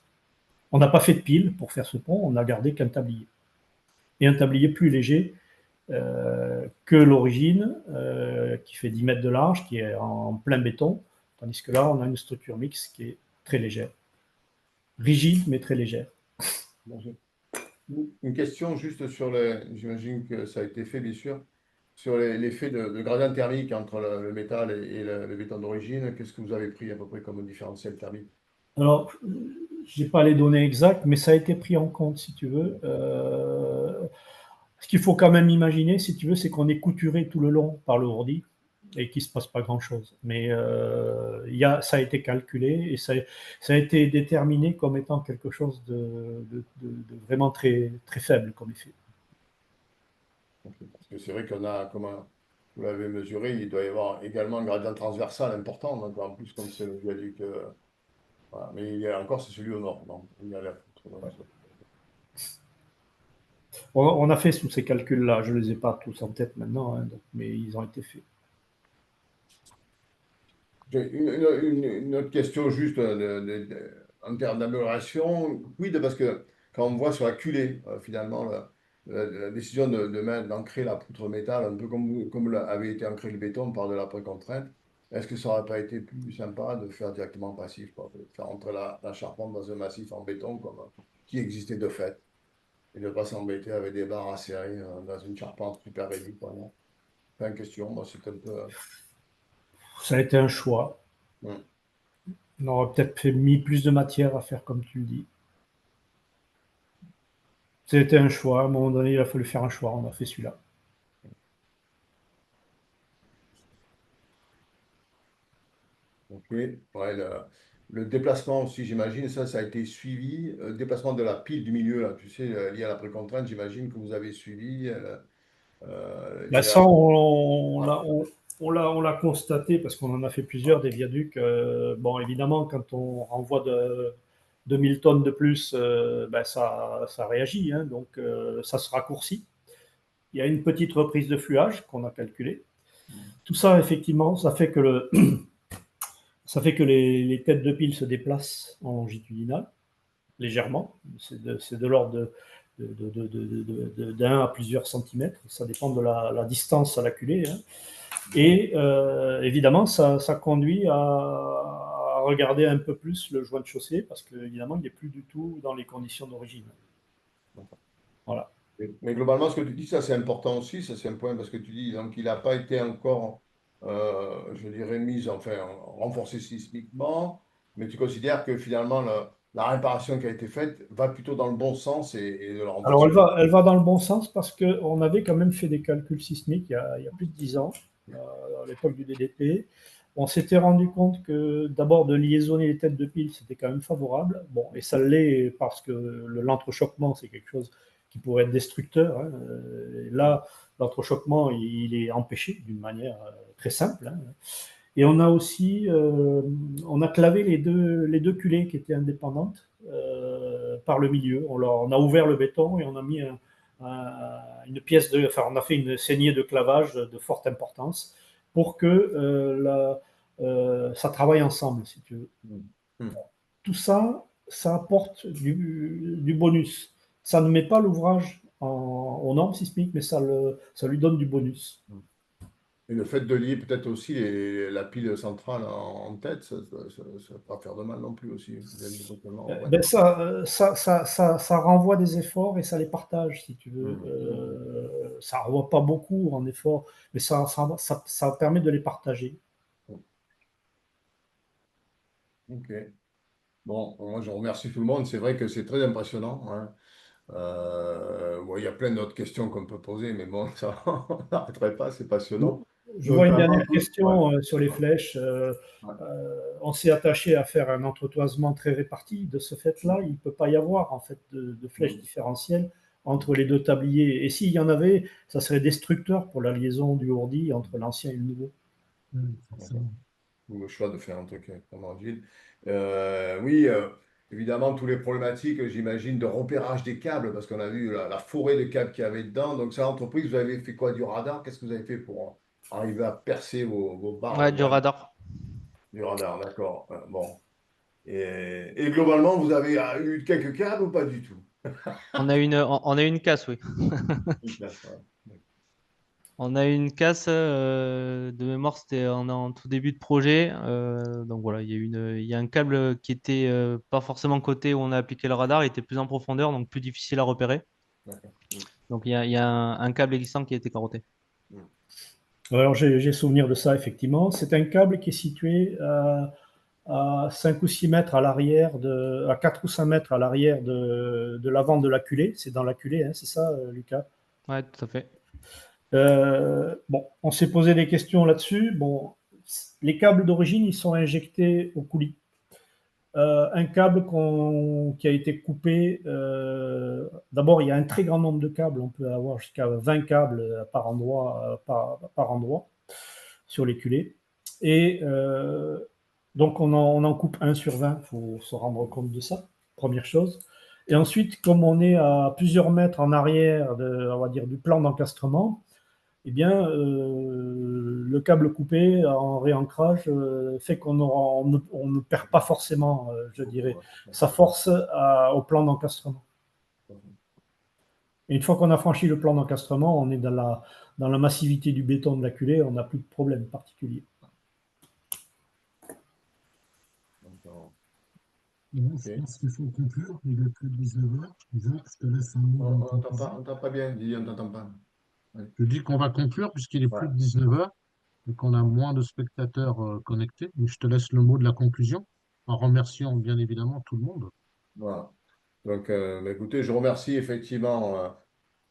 D: On n'a pas fait de pile pour faire ce pont, on n'a gardé qu'un tablier. Et un tablier plus léger que l'origine, qui fait 10 mètres de large, qui est en plein béton, tandis que là, on a une structure mixte qui est très légère. Rigide, mais très légère.
B: une question juste sur les. J'imagine que ça a été fait, bien sûr, sur l'effet de gradient thermique entre le métal et le béton d'origine. Qu'est-ce que vous avez pris à peu près comme différentiel thermique?
D: Alors, je n'ai pas les données exactes, mais ça a été pris en compte, si tu veux. Ce qu'il faut quand même imaginer, si tu veux, c'est qu'on est couturé tout le long par le ourdi et qu'il ne se passe pas grand-chose. Mais ça a été calculé et ça a été déterminé comme étant quelque chose de vraiment très, très faible comme effet.
B: Parce que c'est vrai qu'on a, comme vous l'avez mesuré, il doit y avoir également un gradient transversal important. Donc en plus, comme c'est le viaduc. Voilà. Mais il y a encore, c'est celui au nord. Donc, il y a la poutre.
D: On a fait sous ces calculs-là, je ne les ai pas tous en tête maintenant, hein, mais ils ont été faits.
B: J'ai une autre question juste en termes d'amélioration. Oui, parce que quand on voit sur la culée, finalement, la décision d'ancrer la poutre métal, un peu comme avait été ancré le béton par de la précontrainte, est-ce que ça n'aurait pas été plus sympa de faire directement passif, quoi, de faire entrer la charpente dans un massif en béton qui existait de fait, et de ne pas s'embêter avec des barres acérées dans une charpente super réduite, quoi, non? Pas une question, moi c'est un peu.
D: Ça a été un choix.
B: Ouais.
D: On aurait peut-être mis plus de matière à faire comme tu le dis. C'était un choix. À un moment donné, il a fallu faire un choix. On a fait celui-là.
B: Ok. Ouais, le déplacement aussi, j'imagine, ça a été suivi. Déplacement de la pile du milieu, là, tu sais, lié à la précontrainte, j'imagine que vous avez suivi.
D: Ben ça, on l'a constaté parce qu'on en a fait plusieurs des viaducs. Bon, évidemment, quand on renvoie de 2000 tonnes de plus, ben ça réagit, hein, donc ça se raccourcit. Il y a une petite reprise de fluage qu'on a calculée. Tout ça, effectivement, ça fait que les têtes de pile se déplacent en longitudinal, légèrement. C'est de l'ordre d'un à plusieurs centimètres. Ça dépend de la distance à la culée, hein. Et évidemment, ça conduit à regarder un peu plus le joint de chaussée parce qu'évidemment, il n'est plus du tout dans les conditions d'origine. Voilà.
B: Mais globalement, ce que tu dis, ça c'est important aussi, ça c'est un point parce que tu dis donc il n'a pas été encore, je dirais, renforcé sismiquement, mais tu considères que finalement la réparation qui a été faite va plutôt dans le bon sens et de le
D: Alors,
B: renforcer.
D: elle va dans le bon sens parce qu'on avait quand même fait des calculs sismiques il y a plus de 10 ans, à l'époque du DDP. On s'était rendu compte que d'abord de liaisonner les têtes de pile, c'était quand même favorable. Bon, et ça l'est parce que l'entrechoquement, c'est quelque chose qui pourrait être destructeur, hein. Et là, l'entrechoquement, il est empêché d'une manière très simple, hein. Et on a aussi on a clavé les deux culées qui étaient indépendantes par le milieu. On a ouvert le béton et on a mis une pièce on a fait une saignée de clavage de forte importance pour que ça travaille ensemble, si tu veux. Tout ça, ça apporte du bonus. Ça ne met pas l'ouvrage aux normes sismiques, mais ça lui donne du bonus.
B: Et le fait de lier peut-être aussi la pile centrale en tête, ça ne va pas faire de mal non plus aussi. Ouais.
D: Ben ça renvoie des efforts et ça les partage, si tu veux. Ça ne renvoie pas beaucoup en efforts, mais ça permet de les partager.
B: Ok. Bon, moi je remercie tout le monde. C'est vrai que c'est très impressionnant, hein. Bon, il y a plein d'autres questions qu'on peut poser, mais bon, ça, on n'arrêterait pas, c'est passionnant.
D: Je vois une
B: Notamment,
D: dernière question sur les flèches.
B: Ouais.
D: On s'est attaché à faire un entretoisement très réparti. De ce fait-là, il ne peut pas y avoir en fait de flèches différentielles entre les deux tabliers. Et s'il y en avait, ça serait destructeur pour la liaison du ourdi entre l'ancien et le nouveau.
A: Forcément.
B: Le choix de faire un truc comme Angile. Oui, évidemment, tous les problématiques, j'imagine, de repérage des câbles, parce qu'on a vu la forêt de câbles qu'il y avait dedans. Donc, ça, entreprise, vous avez fait quoi? Du radar? Qu'est-ce que vous avez fait pour arriver à percer vos barres
F: Ouais,
B: de
F: du
B: câbles?
F: radar.
B: Du radar, d'accord. Bon. Et globalement, vous avez eu quelques câbles ou pas du tout?
F: On a une casse, oui.
B: Ouais.
F: On a eu une casse de mémoire, c'était en tout début de projet. Donc voilà, il y a un câble qui était pas forcément côté où on a appliqué le radar, il était plus en profondeur, donc plus difficile à repérer.
B: D'accord.
F: Donc il y a un câble existant qui a été carotté.
D: Alors j'ai souvenir de ça, effectivement. C'est un câble qui est situé à 5 ou 6 mètres à l'arrière, à 4 ou 5 mètres à l'arrière de l'avant de la culée. C'est dans la culée, hein, c'est ça, Lucas?
F: Ouais, tout à fait.
D: Bon, on s'est posé des questions là-dessus. Bon, les câbles d'origine, ils sont injectés au coulis. Un câble qui a été coupé, d'abord, il y a un très grand nombre de câbles. On peut avoir jusqu'à 20 câbles par endroit, par endroit sur les culées. Et donc, on en coupe 1 sur 20. Il faut se rendre compte de ça, première chose. Et ensuite, comme on est à plusieurs mètres en arrière on va dire, du plan d'encastrement, eh bien, le câble coupé en réancrage fait on ne perd pas forcément, je dirais, sa force au plan d'encastrement. Et une fois qu'on a franchi le plan d'encastrement, on est dans la massivité du béton de la culée, on n'a plus de problème particulier.
A: Je pense qu'il faut conclure. Il est plus de 19h. Jacques, je te laisse un mot de conclusion.
B: On t'entend pas bien, Didier, on t'entend pas.
A: Je dis qu'on va conclure puisqu'il est plus
B: Ouais.
A: de 19h et qu'on a moins de spectateurs connectés. Donc, je te laisse le mot de la conclusion en remerciant bien évidemment tout le monde.
B: Voilà. Donc, bah, écoutez, je remercie effectivement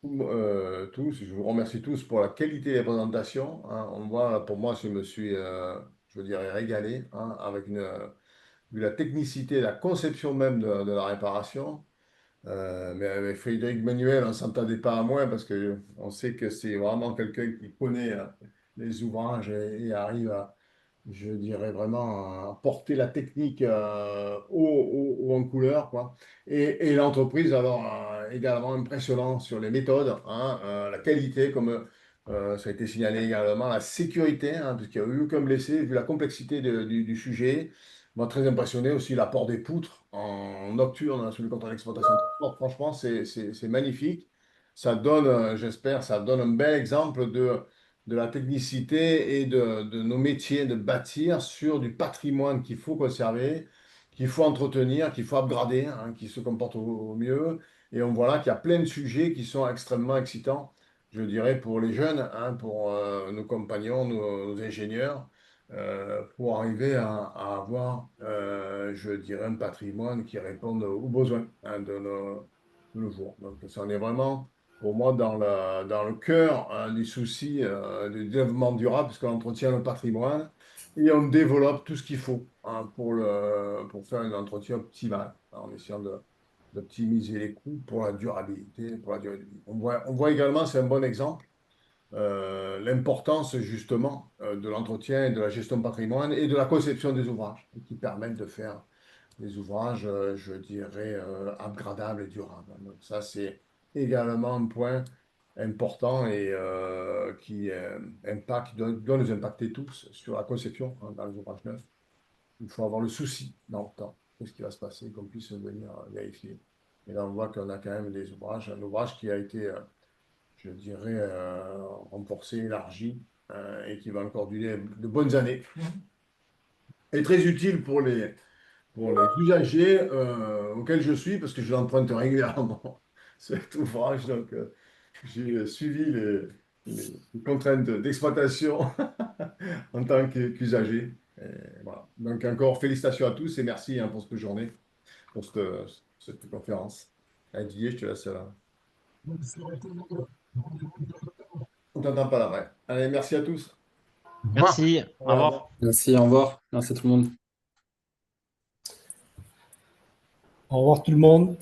B: tous. Je vous remercie tous pour la qualité des présentations, hein. On voit, pour moi, je me suis, je dirais, régalé, hein, avec vu la technicité, la conception même de la réparation. Mais avec Frédéric Manuel, on ne s'entendait pas à moins parce qu'on sait que c'est vraiment quelqu'un qui connaît les ouvrages et arrive à, je dirais vraiment, à porter la technique haut en couleur, quoi. Et l'entreprise, alors, également impressionnant sur les méthodes, hein, la qualité, comme ça a été signalé également, la sécurité, hein, parce qu'il n'y a eu aucun blessé, vu la complexité du sujet. Moi, très impressionné aussi l'apport des poutres en nocturne sur le contrôle d'exploitation. Franchement, c'est magnifique. Ça donne, j'espère, ça donne un bel exemple de la technicité et de nos métiers de bâtir sur du patrimoine qu'il faut conserver, qu'il faut entretenir, qu'il faut upgrader, hein, qui se comporte au mieux. Et on voit là qu'il y a plein de sujets qui sont extrêmement excitants, je dirais, pour les jeunes, hein, pour nos compagnons, nos ingénieurs, pour arriver à avoir, je dirais, un patrimoine qui réponde aux besoins, hein, de nos jours. Donc, ça en est vraiment pour moi, dans le cœur, hein, du souci du développement durable, puisqu'on entretient le patrimoine et on développe tout ce qu'il faut, hein, pour faire un entretien optimal, hein, en essayant d'optimiser les coûts pour la durabilité, pour la durée de vie. On voit également, c'est un bon exemple, l'importance justement de l'entretien et de la gestion de patrimoine et de la conception des ouvrages qui permettent de faire des ouvrages, je dirais, upgradables et durables. Donc ça, c'est également un point important et doit nous impacter tous sur la conception, hein, dans les ouvrages neufs. Il faut avoir le souci dans le temps, qu'est-ce qui va se passer, qu'on puisse venir vérifier. Et là, on voit qu'on a quand même des ouvrages, un ouvrage qui a été, je dirais, renforcé, élargi, et qui va encore durer de bonnes années. Et très utile pour les usagers auxquels je suis, parce que je l'emprunte régulièrement, cet ouvrage. Donc, j'ai suivi les contraintes d'exploitation en tant qu'usager. Et voilà. Donc, encore félicitations à tous et merci, hein, pour cette journée, pour cette conférence. Didier, je te laisse là. On t'entend pas là, ouais. Allez, merci à tous.
A: Au revoir.
F: Merci, au revoir.
E: Merci, au revoir. Merci à tout le monde.
D: Au revoir tout le monde.